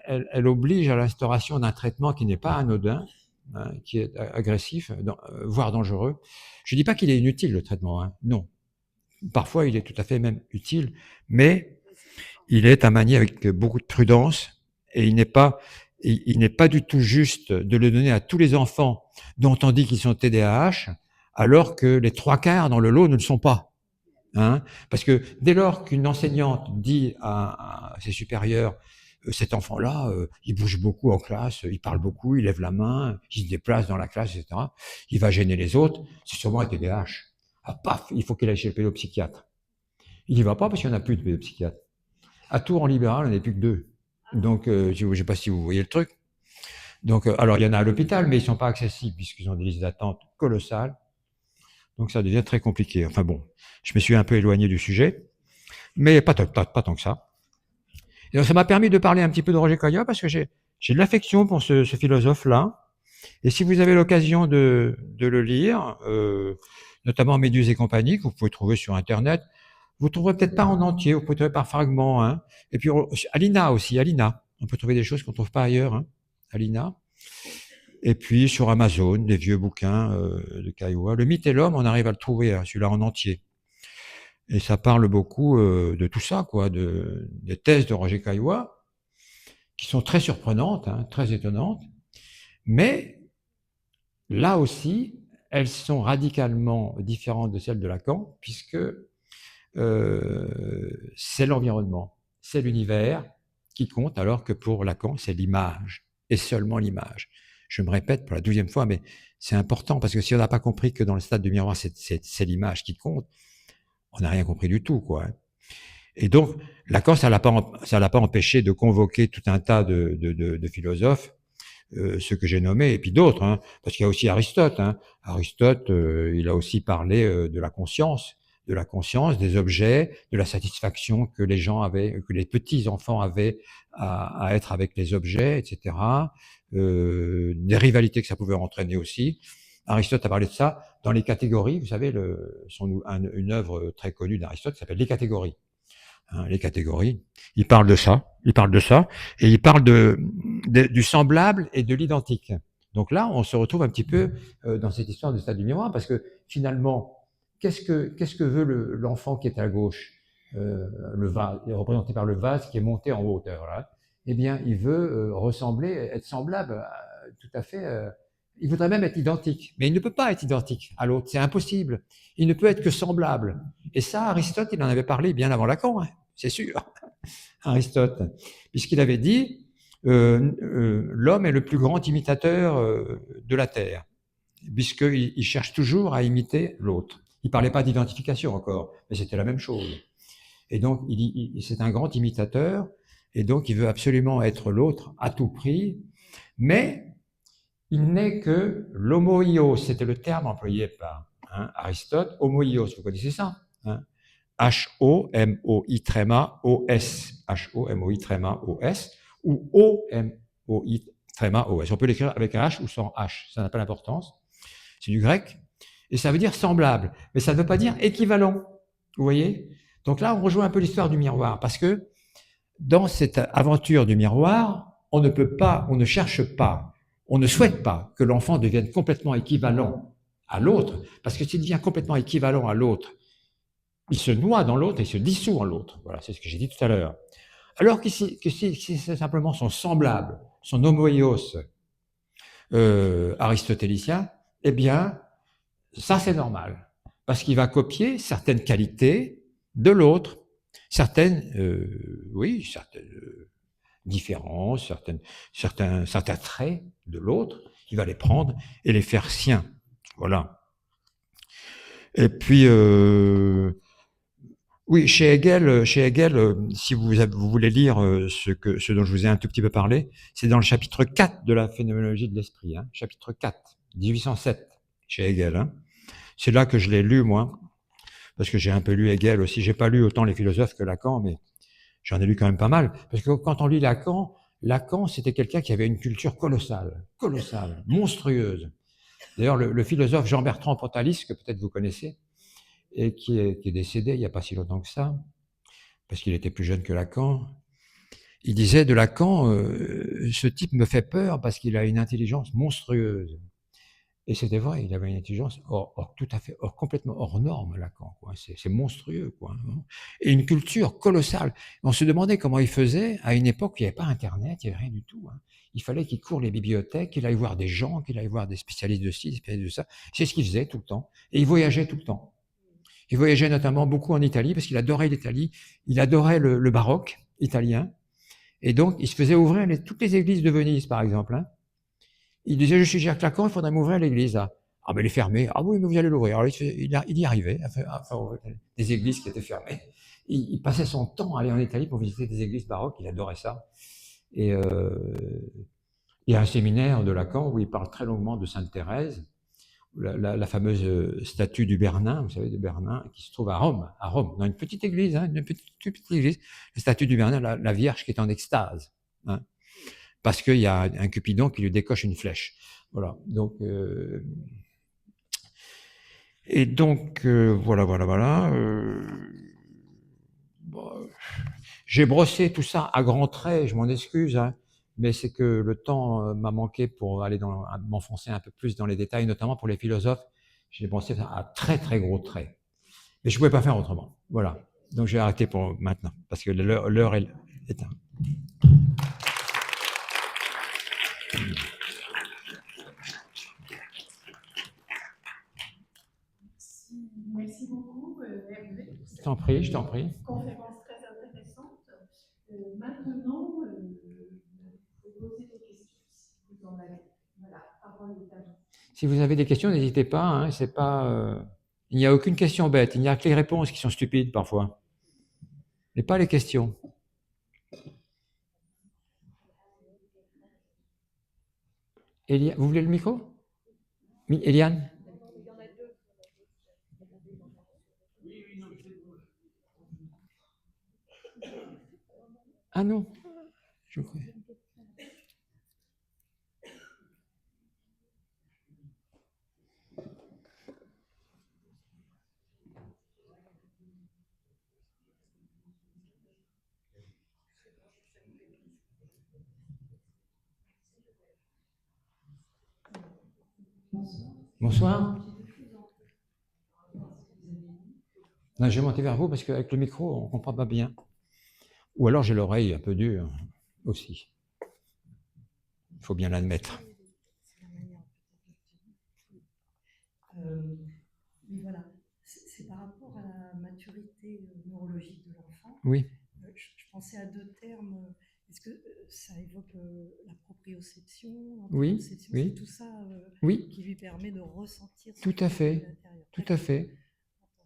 elle oblige à l'instauration d'un traitement qui n'est pas anodin, hein, qui est agressif, voire dangereux. Je ne dis pas qu'il est inutile, le traitement, hein, non. Parfois, il est tout à fait même utile, mais il est à manier avec beaucoup de prudence et il n'est pas du tout juste de le donner à tous les enfants dont on dit qu'ils sont TDAH, alors que les 3/4 dans le lot ne le sont pas. Hein, parce que dès lors qu'une enseignante dit à ses supérieurs, cet enfant-là, il bouge beaucoup en classe, il parle beaucoup, il lève la main, il se déplace dans la classe, etc., il va gêner les autres, c'est sûrement un TDAH. Ah, paf, il faut qu'il aille chez le pédopsychiatre. Il n'y va pas parce qu'il n'y en a plus de pédopsychiatre. À Tours, en libéral, il n'y en a plus que 2. Donc, je ne sais pas si vous voyez le truc. Donc, alors, il y en a à l'hôpital, mais ils ne sont pas accessibles puisqu'ils ont des listes d'attente colossales. Donc ça devient très compliqué. Enfin bon, je me suis un peu éloigné du sujet, mais pas tant que ça. Et donc ça m'a permis de parler un petit peu de Roger Caillois parce que j'ai de l'affection pour ce philosophe-là. Et si vous avez l'occasion de le lire, notamment Méduse et compagnie, que vous pouvez trouver sur Internet, vous ne trouverez peut-être pas en entier, vous pouvez trouver par fragments. Hein. Et puis Alina aussi, Alina. On peut trouver des choses qu'on ne trouve pas ailleurs, hein. Alina. Et puis sur Amazon, des vieux bouquins de Caillois. Le mythe et l'homme, on arrive à le trouver, hein, celui-là en entier. Et ça parle beaucoup de tout ça, quoi, des thèses de Roger Caillois, qui sont très surprenantes, hein, très étonnantes. Mais là aussi, elles sont radicalement différentes de celles de Lacan, puisque c'est l'environnement, c'est l'univers qui compte, alors que pour Lacan, c'est l'image, et seulement l'image. Je me répète pour la 12e fois, mais c'est important, parce que si on n'a pas compris que dans le stade du miroir, c'est l'image qui compte, on n'a rien compris du tout, quoi. Et donc, Lacan, ça l'a pas empêché de convoquer tout un tas de philosophes, ceux que j'ai nommés, et puis d'autres, hein, parce qu'il y a aussi Aristote. Hein. Aristote, il a aussi parlé de la conscience, des objets, de la satisfaction que les gens avaient, que les petits enfants avaient à être avec les objets, etc. Des rivalités que ça pouvait entraîner aussi. Aristote a parlé de ça dans les catégories. Vous savez, une œuvre très connue d'Aristote s'appelle Les catégories. Hein, les catégories. Il parle de ça, et il parle du semblable et de l'identique. Donc là, on se retrouve un petit peu dans cette histoire du stade du miroir, parce que finalement, qu'est-ce que veut l'enfant qui est à gauche? le vase, représenté par le vase qui est monté en hauteur. Là. Eh bien, il veut ressembler, être semblable, tout à fait. Il voudrait même être identique, mais il ne peut pas être identique à l'autre, c'est impossible. Il ne peut être que semblable. Et ça, Aristote, il en avait parlé bien avant Lacan, hein, c'est sûr. Aristote, puisqu'il avait dit l'homme est le plus grand imitateur de la Terre, puisqu'il cherche toujours à imiter l'autre. Il ne parlait pas d'identification encore, mais c'était la même chose. Et donc, c'est un grand imitateur, et donc il veut absolument être l'autre à tout prix, mais il n'est que l'homoios, c'était le terme employé par Aristote, homoios, vous connaissez ça hein H-O-M-O-I-O-S, H-O-M-O-I-O-S, ou O-M-O-I-O-S. On peut l'écrire avec un H ou sans H, ça n'a pas d'importance. C'est du grec, et ça veut dire semblable, mais ça ne veut pas dire équivalent. Vous voyez? Donc là, on rejoint un peu l'histoire du miroir, parce que dans cette aventure du miroir, on ne peut pas, on ne cherche pas, on ne souhaite pas que l'enfant devienne complètement équivalent à l'autre, parce que s'il devient complètement équivalent à l'autre, il se noie dans l'autre et se dissout en l'autre. Voilà, c'est ce que j'ai dit tout à l'heure. Alors que si c'est simplement son semblable, son homoios aristotélicien, eh bien, ça c'est normal, parce qu'il va copier certaines qualités de l'autre, certaines, oui, certaines différences, certains traits de l'autre, il va les prendre et les faire siens. Voilà. Et puis, oui, chez Hegel, si vous voulez lire ce dont je vous ai un tout petit peu parlé, c'est dans le chapitre 4 de la phénoménologie de l'esprit, hein, chapitre 4, 1807, chez Hegel. Hein. C'est là que je l'ai lu, moi, parce que j'ai un peu lu Hegel aussi. J'ai pas lu autant les philosophes que Lacan, mais j'en ai lu quand même pas mal. Parce que quand on lit Lacan, Lacan, c'était quelqu'un qui avait une culture colossale, monstrueuse. D'ailleurs, le philosophe Jean-Bertrand Pontalis, que peut-être vous connaissez, et qui est décédé il n'y a pas si longtemps que ça, parce qu'il était plus jeune que Lacan, il disait de Lacan, ce type me fait peur parce qu'il a une intelligence monstrueuse. Et c'était vrai, il avait une intelligence tout à fait, complètement hors norme, Lacan. C'est monstrueux, quoi. Hein. Et une culture colossale. On se demandait comment il faisait à une époque où il n'y avait pas Internet, il n'y avait rien du tout. Hein. Il fallait qu'il court les bibliothèques, qu'il aille voir des gens, qu'il aille voir des spécialistes de ci, des spécialistes de ça. C'est ce qu'il faisait tout le temps. Et il voyageait tout le temps. Il voyageait notamment beaucoup en Italie parce qu'il adorait l'Italie. Il adorait le baroque italien. Et donc, il se faisait ouvrir toutes les églises de Venise, par exemple. Hein. Il disait, je suis Jacques Lacan, il faudrait m'ouvrir l'église. Là. Ah, mais elle est fermée. Ah oui, mais vous allez l'ouvrir. Alors, il y arrivait, des églises qui étaient fermées. Il passait son temps à aller en Italie pour visiter des églises baroques, il adorait ça. Et il y a un séminaire de Lacan où il parle très longuement de Sainte Thérèse, la fameuse statue du Bernin, vous savez, de Bernin, qui se trouve à Rome, dans une petite église, hein, une petite église, la statue du Bernin, la Vierge qui est en extase. Hein parce qu'il y a un Cupidon qui lui décoche une flèche. Voilà. Donc, et donc, voilà. Bon, j'ai brossé tout ça à grands traits, je m'en excuse, hein, mais c'est que le temps m'a manqué pour aller m'enfoncer un peu plus dans les détails, notamment pour les philosophes. J'ai brossé ça à très très gros traits. Mais je ne pouvais pas faire autrement. Voilà. Donc j'ai arrêté pour maintenant, parce que l'heure est éteinte. Merci beaucoup, Hervé. Je t'en prie, je t'en prie. Conférence très intéressante. Maintenant, vous pouvez poser des questions si vous en avez. Voilà, parole est à vous. Si vous avez des questions, n'hésitez pas. Hein, c'est pas, il n'y a aucune question bête. Il n'y a que les réponses qui sont stupides parfois, et pas les questions. Vous voulez le micro? Eliane? Ah non, je crois. Bonsoir. Non, je vais monter vers vous parce qu'avec le micro, on ne comprend pas bien. Ou alors j'ai l'oreille un peu dure aussi. Il faut bien l'admettre. Mais voilà, c'est par rapport à la maturité neurologique de l'enfant. Oui. Je pensais à deux termes. Est-ce que ça évoque la proprioception, Oui, l'antéroception, oui. c'est tout ça Oui. qui lui permet de ressentir ce Tout qui à se fait. passe à l'intérieur. Tout à fait.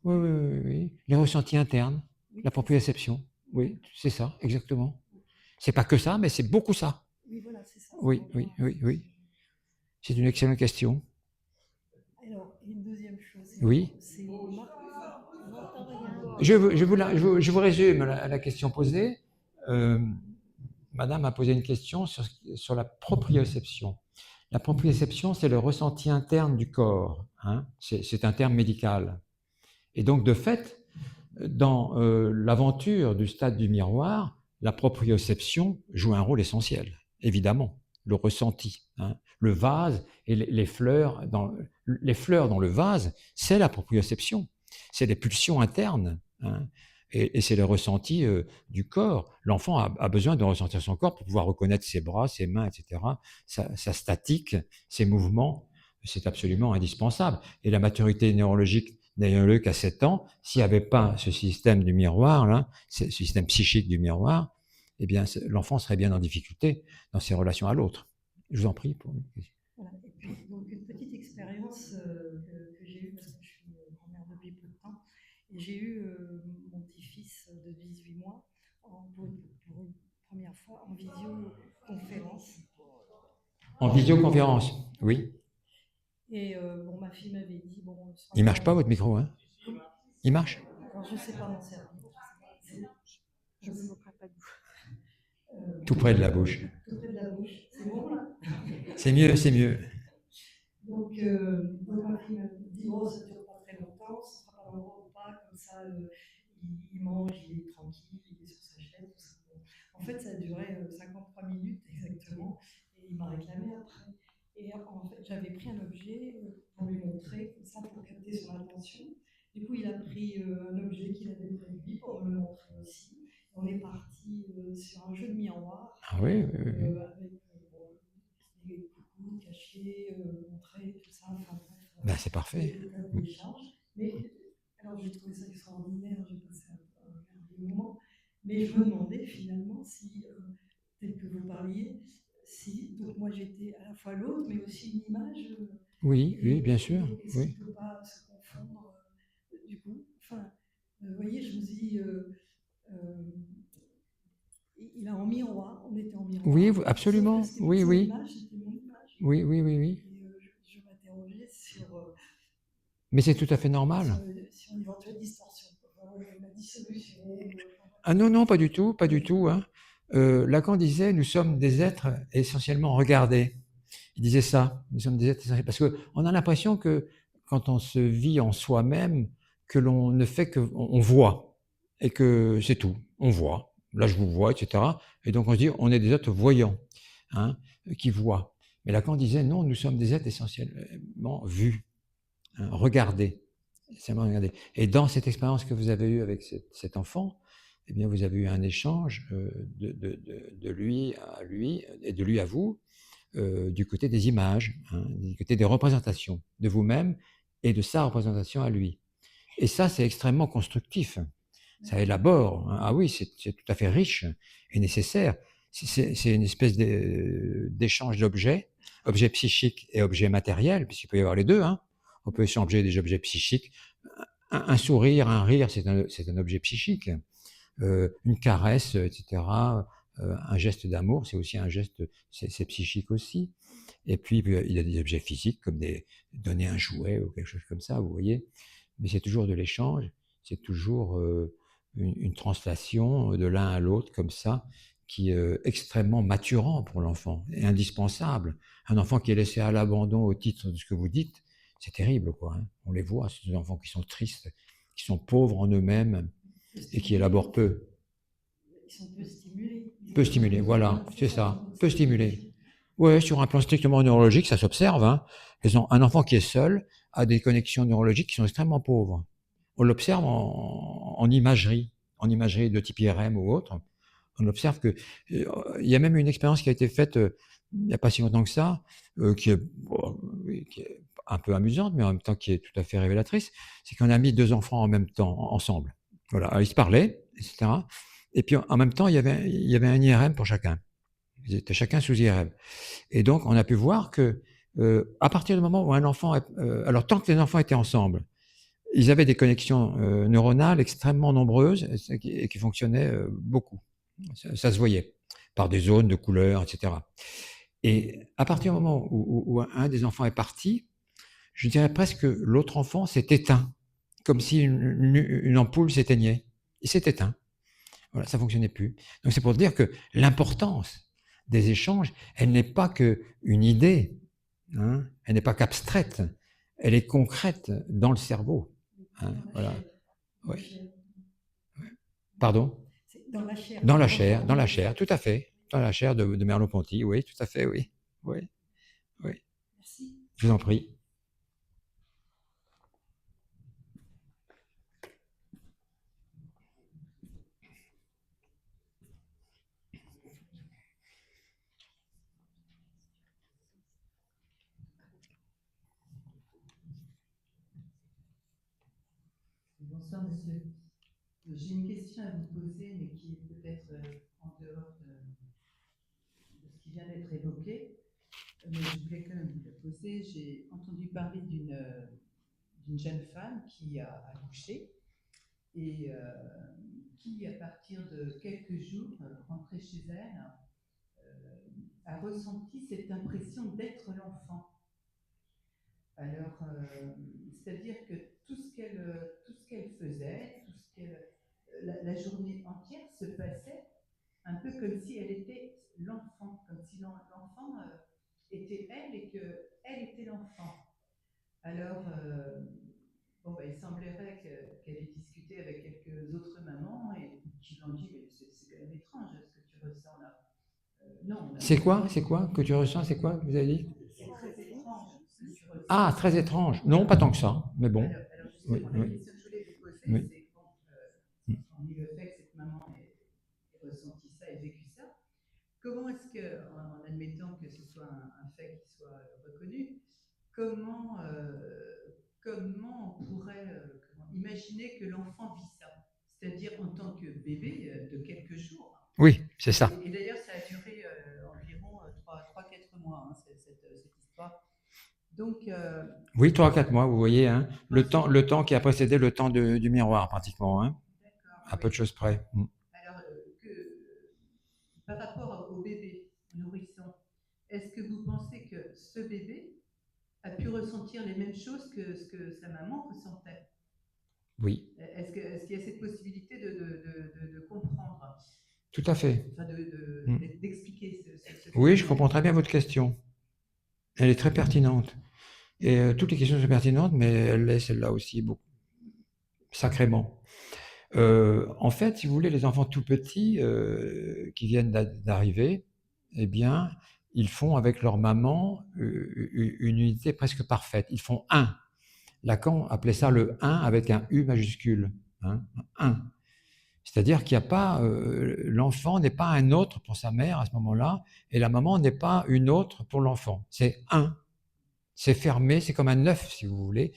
Oui, oui, oui, oui. Les ressentis internes, Oui, la proprioception. Oui, c'est ça, exactement. C'est pas que ça, mais c'est beaucoup ça. Oui, voilà, c'est ça. Oui, oui, oui, oui. C'est une excellente question. Alors, une deuxième chose. Oui. C'est Je vous résume la question posée. Madame a posé une question sur la proprioception. La proprioception, c'est le ressenti interne du corps. Hein. C'est un terme médical. Et donc, de fait, dans l'aventure du stade du miroir, la proprioception joue un rôle essentiel, évidemment, le ressenti. Hein. Le vase et les fleurs dans le vase, c'est la proprioception, c'est les pulsions internes, hein, et c'est le ressenti du corps. L'enfant a besoin de ressentir son corps pour pouvoir reconnaître ses bras, ses mains, etc., sa statique, ses mouvements, c'est absolument indispensable. Et la maturité neurologique n'ayant lieu qu'à 7 ans, s'il n'y avait pas ce système du miroir, là, ce système psychique du miroir, eh bien, l'enfant serait bien en difficulté dans ses relations à l'autre. Je vous en prie. Voilà. Et puis, donc, une petite expérience que j'ai eue, parce que je suis grand-mère depuis peu de temps, et j'ai eu mon petit-fils de 18 mois pour une première fois en visioconférence. En visioconférence, oui. Et bon, ma fille m'avait dit... Bon, il ne marche pas votre micro, hein? Il marche? Alors, je ne sais pas m'en servir. Je ne me pas de tout près de la bouche. Tout près de la bouche. C'est bon, là? C'est mieux, c'est mieux. Donc ma fille m'a dit, oh, ça ne dure pas très longtemps, ce ne sera pas dans le repas, comme ça, il mange, il est tranquille, il est sur sa chaise, tout ça. En fait, ça a duré 53 minutes exactement, et il m'a réclamé après. Et en fait, j'avais pris un objet pour lui montrer, comme ça, pour capter son attention. Du coup, il a pris un objet qu'il avait prévu pour me le montrer aussi. On est parti sur un jeu de miroir. Ah oui, oui, oui. Avec des coucous cachés, montrer, tout ça. Enfin, ben, c'est parfait. Mais alors, j'ai trouvé ça extraordinaire, j'ai passé un merveilleux moment. Mais je me demandais finalement si, tel que vous parliez, si, donc moi j'étais à la fois l'autre, mais aussi une image. Oui, oui, bien sûr. Et ça ne peut pas se confondre, du coup. Enfin, vous voyez, je me dis, il a en miroir, on était en miroir. Oui, absolument. Oui, oui. C'était mon image. Oui, oui, oui, oui. Et je m'interrogeais sur. Mais c'est tout à fait normal. Sur une éventuelle distorsion. La dissolution. Ah non, non, pas du tout, pas du tout. Hein. Lacan disait, nous sommes des êtres essentiellement regardés. Il disait ça, nous sommes des êtres essentiels. Parce qu'on a l'impression que quand on se vit en soi-même, que l'on ne fait que, on voit, et que c'est tout, on voit. Là, je vous vois, etc. Et donc, on se dit, on est des êtres voyants, hein, qui voient. Mais Lacan disait, non, nous sommes des êtres essentiellement vus, hein, regardés. Et dans cette expérience que vous avez eue avec cet enfant, eh bien, vous avez eu un échange de lui à lui et de lui à vous, du côté des images, hein, du côté des représentations de vous-même et de sa représentation à lui. Et ça, c'est extrêmement constructif. Ça élabore. Hein. Ah oui, c'est tout à fait riche et nécessaire. C'est une espèce d'échange d'objets, objets psychiques et objets matériels, puisqu'il peut y avoir les deux. Hein. On peut échanger des objets psychiques. Un sourire, un rire, c'est un objet psychique. Une caresse, etc. Un geste d'amour, c'est aussi un geste, c'est psychique aussi. Et puis, il y a des objets physiques, comme donner un jouet ou quelque chose comme ça, vous voyez. Mais c'est toujours de l'échange, c'est toujours une translation de l'un à l'autre, comme ça, qui est extrêmement maturant pour l'enfant et indispensable. Un enfant qui est laissé à l'abandon au titre de ce que vous dites, c'est terrible, quoi. Hein. On les voit, ces enfants qui sont tristes, qui sont pauvres en eux-mêmes et qui élaborent peu. Ils sont peu stimulés. Peu stimulés, voilà, c'est ça, peu stimulés. Ouais, sur un plan strictement neurologique, ça s'observe. Hein. Un enfant qui est seul a des connexions neurologiques qui sont extrêmement pauvres. on l'observe en imagerie de type IRM ou autre. On observe que il y a même une expérience qui a été faite il n'y a pas si longtemps que ça, qui est un peu amusante, mais en même temps qui est tout à fait révélatrice. C'est qu'on a mis 2 enfants en même temps, ensemble. Voilà, alors, ils se parlaient, etc. Et puis en même temps, il y avait un IRM pour chacun. Ils étaient chacun sous IRM. Et donc, on a pu voir que à partir du moment où un enfant, alors tant que les enfants étaient ensemble, ils avaient des connexions neuronales extrêmement nombreuses et qui fonctionnaient beaucoup. Ça se voyait par des zones de couleurs, etc. Et à partir du moment où un des enfants est parti, je dirais presque que l'autre enfant s'est éteint, comme si une ampoule s'éteignait. Il s'est éteint. Voilà, ça fonctionnait plus. Donc c'est pour dire que l'importance des échanges, elle n'est pas qu'une idée, hein, elle n'est pas qu'abstraite, elle est concrète dans le cerveau. Hein, voilà. Ouais. Pardon? Dans la chair. Dans la chair, tout à fait. Dans la chair de Merleau-Ponty, oui, tout à fait, oui. Oui, oui. Merci. Je vous en prie. Bonsoir, monsieur. J'ai une question à vous poser, mais qui est peut-être en dehors de ce qui vient d'être évoqué. Mais je voulais quand même vous la poser. J'ai entendu parler d'une jeune femme qui a accouché et qui, à partir de quelques jours, rentrée chez elle, a ressenti cette impression d'être l'enfant. Alors, c'est-à-dire que tout ce qu'elle faisait, la journée entière se passait un peu comme si elle était l'enfant, comme si l'enfant était elle et qu'elle était l'enfant. Alors, il semblerait qu'elle ait discuté avec quelques autres mamans et qui lui ont dit mais c'est quand même étrange ce que tu ressens là. Non. C'est quoi que tu ressens? C'est quoi vous avez dit? C'est très étrange. Ah, très étrange. Non, pas tant que ça, mais bon. Alors justement, la question que je voulais vous poser, c'est hormis le fait que cette maman ait ressenti ça et vécu ça, comment est-ce que, en admettant que ce soit un fait qui soit reconnu, comment on pourrait imaginer que l'enfant vit ça? C'est-à-dire en tant que bébé de quelques jours. Oui, c'est ça. Et d'ailleurs, ça a duré environ 3-4 mois, cette histoire. Donc, oui, 3-4 mois, vous voyez, hein, le temps qui a précédé le temps du miroir, pratiquement, hein, à peu de choses près. Alors, par rapport au bébé, au nourrisson, est-ce que vous pensez que ce bébé a pu ressentir les mêmes choses que ce que sa maman ressentait? Oui. Est-ce qu'il y a cette possibilité de comprendre? Tout à fait. Enfin, d'expliquer ce oui, je comprends très bien votre question. Elle est très pertinente. Et toutes les questions sont pertinentes, mais elle l'est celle-là aussi, beaucoup, sacrément. En fait, si vous voulez, les enfants tout petits qui viennent d'arriver, eh bien, ils font avec leur maman une unité presque parfaite. Ils font un. Lacan appelait ça le 1 avec un U majuscule. Hein, un. C'est-à-dire qu'il n'y a pas, l'enfant n'est pas un autre pour sa mère à ce moment-là, et la maman n'est pas une autre pour l'enfant. C'est un. C'est fermé, c'est comme un œuf, si vous voulez.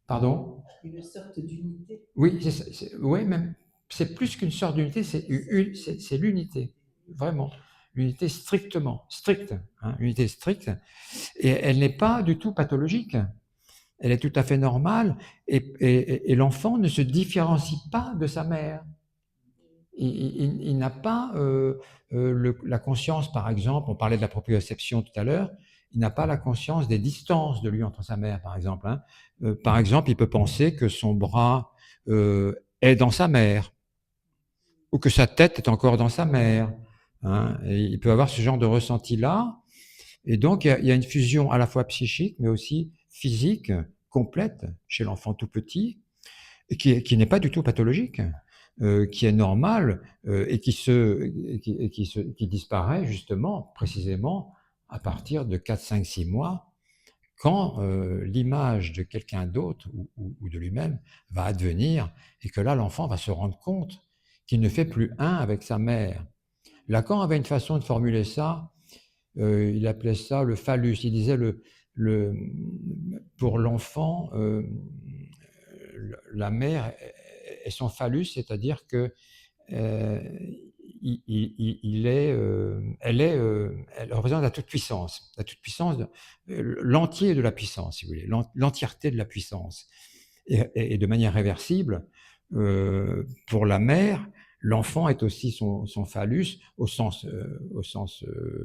Pardon? Une sorte d'unité. Oui, oui, même. C'est plus qu'une sorte d'unité, c'est l'unité, vraiment. L'unité stricte, hein, unité stricte. Et elle n'est pas du tout pathologique. Elle est tout à fait normale, et l'enfant ne se différencie pas de sa mère. Il n'a pas la conscience, par exemple, on parlait de la proprioception tout à l'heure, il n'a pas la conscience des distances de lui entre sa mère, par exemple. Hein. Par exemple, il peut penser que son bras est dans sa mère, ou que sa tête est encore dans sa mère. Hein. Et il peut avoir ce genre de ressenti-là. Et donc, il y a une fusion à la fois psychique, mais aussi physique, complète, chez l'enfant tout petit, et qui n'est pas du tout pathologique. Qui est normale et qui disparaît justement, précisément, à partir de 4, 5, 6 mois, quand l'image de quelqu'un d'autre ou de lui-même va advenir et que là, l'enfant va se rendre compte qu'il ne fait plus un avec sa mère. Lacan avait une façon de formuler ça, il appelait ça le phallus. Il disait pour l'enfant, la mère est son phallus, c'est-à-dire que elle représente la toute-puissance, l'entier de la puissance, si vous voulez, l'entièreté de la puissance. Et de manière réversible, pour la mère, l'enfant est aussi son phallus, au sens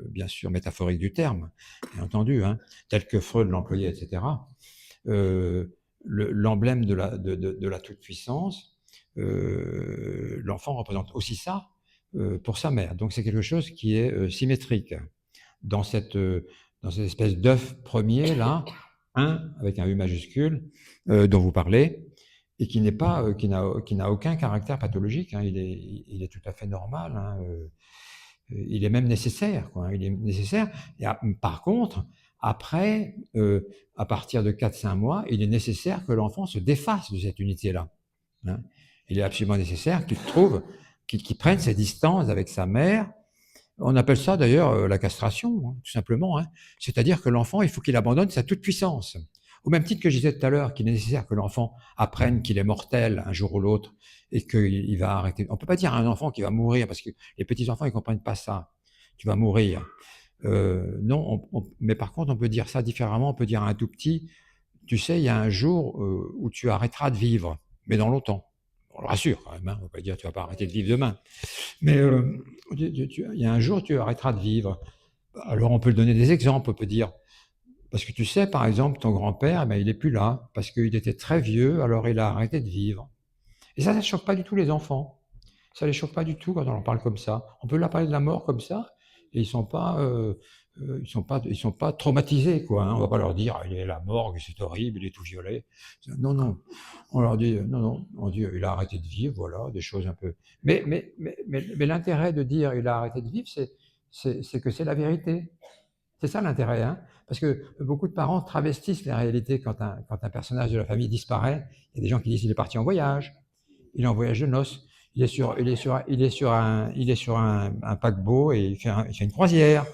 bien sûr métaphorique du terme, bien entendu, hein, tel que Freud l'employait, etc. L'emblème de la toute-puissance, l'enfant représente aussi ça pour sa mère. Donc c'est quelque chose qui est symétrique dans cette espèce d'œuf premier là, un avec un U majuscule dont vous parlez, et qui n'a aucun caractère pathologique. Hein, il est tout à fait normal. Hein, il est même nécessaire. Quoi, hein, il est nécessaire. Et par contre, après, à partir de 4-5 mois, il est nécessaire que l'enfant se défasse de cette unité-là. Hein. Il est absolument nécessaire qu'il prenne ses distances avec sa mère. On appelle ça d'ailleurs la castration, hein, tout simplement. Hein. C'est-à-dire que l'enfant, il faut qu'il abandonne sa toute-puissance. Au même titre que je disais tout à l'heure qu'il est nécessaire que l'enfant apprenne qu'il est mortel un jour ou l'autre et qu'il va arrêter. On ne peut pas dire à un enfant qu'il va mourir, parce que les petits-enfants, ils ne comprennent pas ça. Tu vas mourir. Non, mais par contre, on peut dire ça différemment. On peut dire à un tout petit, tu sais, il y a un jour où tu arrêteras de vivre, mais dans longtemps. On le rassure quand même, hein, on ne va pas dire tu ne vas pas arrêter de vivre demain. Mais il y a un jour, tu arrêteras de vivre. Alors on peut donner des exemples, on peut dire, parce que tu sais, par exemple, ton grand-père, il n'est plus là, parce qu'il était très vieux, alors il a arrêté de vivre. Et ça ne choque pas du tout les enfants. Ça ne les choque pas du tout quand on en parle comme ça. On peut leur parler de la mort comme ça, et ils sont pas traumatisés, quoi. Hein. On va pas leur dire, il est à la morgue, c'est horrible, il est tout violet. Non, non. On leur dit, non. On dit, il a arrêté de vivre, voilà, des choses un peu. Mais l'intérêt de dire, il a arrêté de vivre, c'est que c'est la vérité. C'est ça l'intérêt, hein. Parce que beaucoup de parents travestissent la réalité quand un personnage de la famille disparaît. Il y a des gens qui disent, il est parti en voyage, il est en voyage de noces. Il est sur un paquebot et il fait une croisière.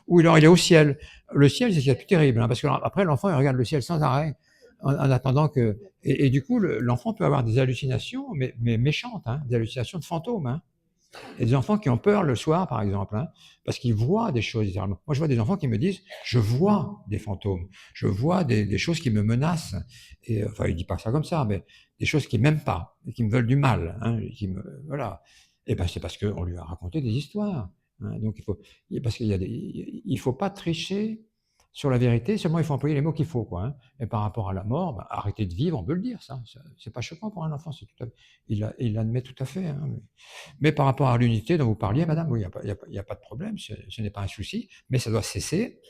Ou alors il est au ciel. Le ciel, c'est ce qu'il y a de plus terrible, hein, parce que après l'enfant il regarde le ciel sans arrêt en attendant que. Et du coup, l'enfant peut avoir des hallucinations, mais méchantes, hein, des hallucinations de fantômes. Hein. Il y a des enfants qui ont peur le soir, par exemple, hein, parce qu'ils voient des choses littéralement. Moi, je vois des enfants qui me disent, je vois des fantômes, je vois des choses qui me menacent. Et enfin, il dit pas ça comme ça, mais des choses qui m'aiment pas, et qui me veulent du mal, hein, voilà. Et ben, c'est parce qu'on lui a raconté des histoires. Hein, donc parce il faut pas tricher sur la vérité, seulement il faut employer les mots qu'il faut, quoi. Hein. Et par rapport à la mort, ben, arrêter de vivre, on peut le dire, ça c'est pas choquant pour un enfant, il l'admet tout à fait. Hein, mais par rapport à l'unité dont vous parliez, madame, oui, il n'y a pas de problème, ce n'est pas un souci, mais ça doit cesser,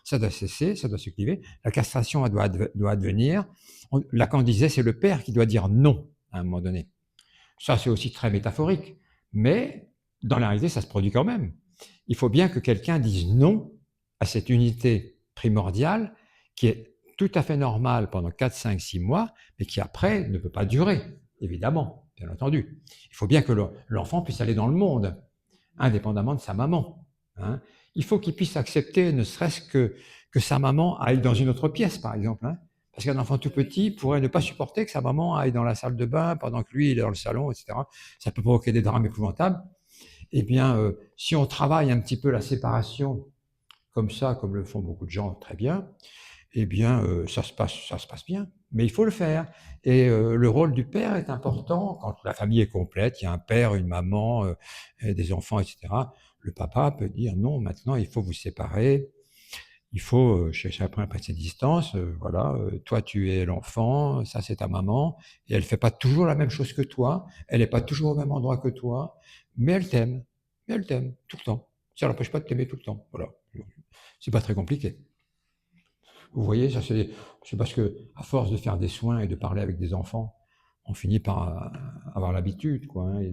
ça doit se cliver. La castration elle doit advenir. Lacan disait, c'est le père qui doit dire non à un moment donné. Ça, c'est aussi très métaphorique, mais dans la réalité, ça se produit quand même. Il faut bien que quelqu'un dise non à cette unité primordiale qui est tout à fait normale pendant 4, 5, 6 mois, mais qui après ne peut pas durer, évidemment, bien entendu. Il faut bien que l'enfant puisse aller dans le monde, indépendamment de sa maman. Hein. Il faut qu'il puisse accepter, ne serait-ce que sa maman aille dans une autre pièce, par exemple. Hein. Parce qu'un enfant tout petit pourrait ne pas supporter que sa maman aille dans la salle de bain pendant que lui, il est dans le salon, etc. Ça peut provoquer des drames épouvantables. Eh bien, si on travaille un petit peu la séparation comme ça, comme le font beaucoup de gens très bien, eh bien, ça se passe bien. Mais il faut le faire. Et le rôle du père est important quand la famille est complète. Il y a un père, une maman, des enfants, etc. Le papa peut dire non, maintenant, il faut vous séparer. Il faut chacun prendre ses distances. Voilà, toi, tu es l'enfant, ça, c'est ta maman. Et elle fait pas toujours la même chose que toi. Elle n'est pas toujours au même endroit que toi. Mais elle t'aime. Mais elle t'aime tout le temps. Ça n'empêche pas de t'aimer tout le temps. Voilà. C'est pas très compliqué. Vous voyez, ça c'est parce que à force de faire des soins et de parler avec des enfants, on finit par avoir l'habitude, quoi, hein, et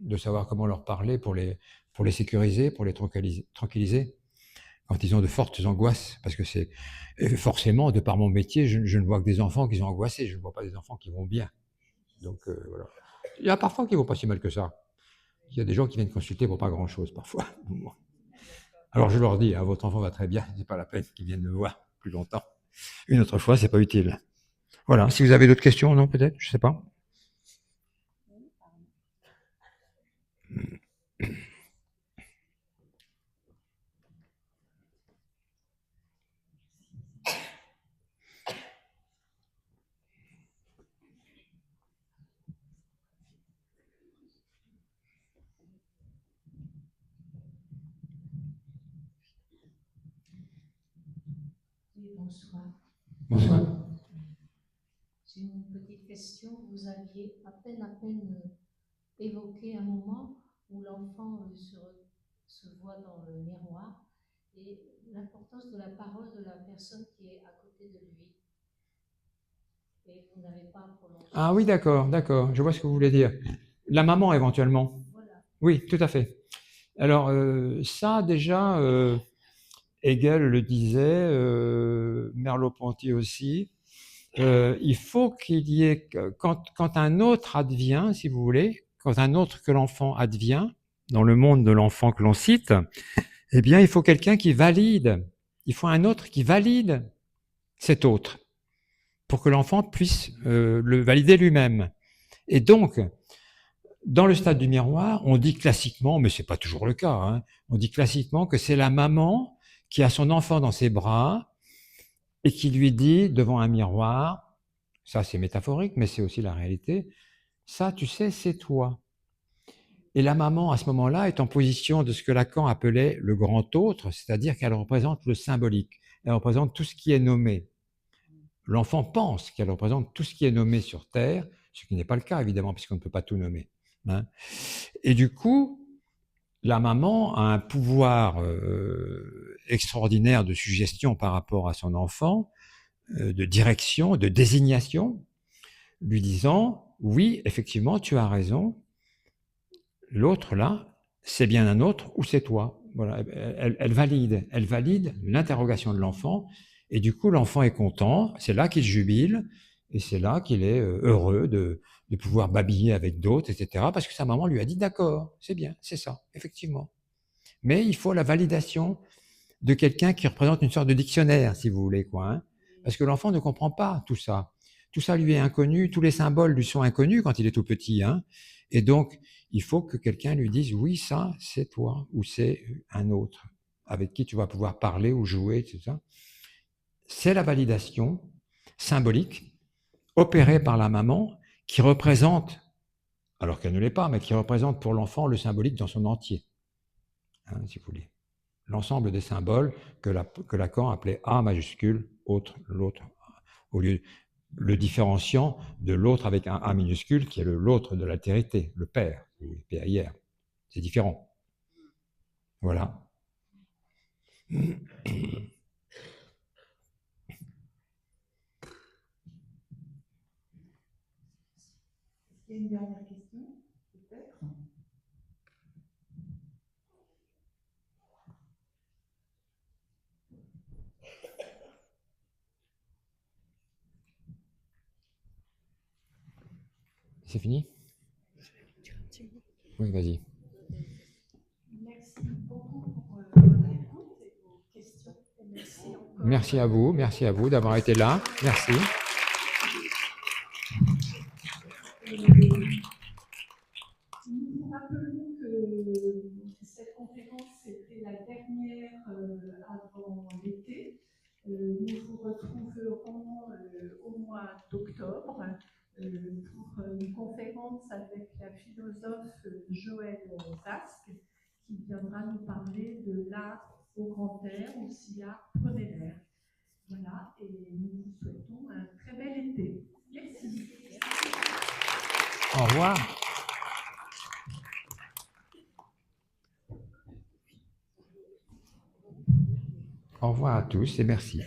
de savoir comment leur parler pour les sécuriser, pour les tranquilliser. quand ils ont de fortes angoisses, parce que c'est forcément, de par mon métier, je ne vois que des enfants qui sont angoissés, je ne vois pas des enfants qui vont bien. Donc voilà. Il y a parfois qui vont pas si mal que ça. Il y a des gens qui viennent consulter pour pas grand-chose parfois. Alors je leur dis, votre enfant va très bien, c'est pas la peine qu'ils viennent me voir plus longtemps. Une autre fois, c'est pas utile. Voilà. Si vous avez d'autres questions, non, peut-être, je sais pas. Oui, bonsoir. Bonsoir. J'ai une petite question. Vous aviez à peine évoqué un moment où l'enfant se voit dans le miroir et l'importance de la parole de la personne qui est à côté de lui. Et vous n'avez pas prolongé. Ah oui, d'accord, d'accord. Je vois ce que vous voulez dire. La maman, éventuellement. Voilà. Oui, tout à fait. Alors, ça, déjà, Hegel le disait, Merleau-Ponty aussi. Il faut qu'il y ait, quand un autre advient, si vous voulez, quand un autre que l'enfant advient, dans le monde de l'enfant que l'on cite, eh bien, il faut quelqu'un qui valide. Il faut un autre qui valide cet autre pour que l'enfant puisse le valider lui-même. Et donc, dans le stade du miroir, on dit classiquement, mais c'est pas toujours le cas, hein, on dit classiquement que c'est la maman qui a son enfant dans ses bras et qui lui dit devant un miroir, ça c'est métaphorique, mais c'est aussi la réalité, ça tu sais, c'est toi. Et la maman, à ce moment-là, est en position de ce que Lacan appelait le grand autre, c'est-à-dire qu'elle représente le symbolique, elle représente tout ce qui est nommé. L'enfant pense qu'elle représente tout ce qui est nommé sur Terre, ce qui n'est pas le cas, évidemment, puisqu'on ne peut pas tout nommer. Hein. Et du coup, la maman a un pouvoir extraordinaire de suggestion par rapport à son enfant, de direction, de désignation, lui disant, oui, effectivement, tu as raison, l'autre là, c'est bien un autre ou c'est toi. Voilà, elle valide l'interrogation de l'enfant, et du coup, l'enfant est content, c'est là qu'il jubile, et c'est là qu'il est heureux de pouvoir babiller avec d'autres, etc., parce que sa maman lui a dit, d'accord, c'est bien, c'est ça, effectivement. Mais il faut la validation de quelqu'un qui représente une sorte de dictionnaire, si vous voulez, quoi. Hein, parce que l'enfant ne comprend pas tout ça. Tout ça lui est inconnu, tous les symboles lui sont inconnus quand il est tout petit. Hein, et donc, il faut que quelqu'un lui dise, oui, ça, c'est toi, ou c'est un autre, avec qui tu vas pouvoir parler ou jouer, etc. C'est la validation symbolique opérée par la maman qui représente, alors qu'elle ne l'est pas, mais qui représente pour l'enfant le symbolique dans son entier, hein, si vous voulez. L'ensemble des symboles que Lacan appelait A majuscule, autre, l'autre, au lieu le différenciant de l'autre avec un A minuscule, qui est l'autre de l'altérité, le père, P-A-I-R. C'est différent. Voilà. Il y a une dernière question, peut-être? C'est fini? Oui, vas-y. Merci beaucoup pour votre écoute et vos questions. Et merci encore. Merci à vous d'avoir été là. Merci. Nous vous rappelons que cette conférence était la dernière avant l'été. Nous vous retrouverons au mois d'octobre pour une conférence avec la philosophe Joëlle Vasque qui viendra nous parler de l'art au grand air, aussi art prenez l'air. Voilà, et nous vous souhaitons un très bel été. Merci. Au revoir. Au revoir à tous et merci.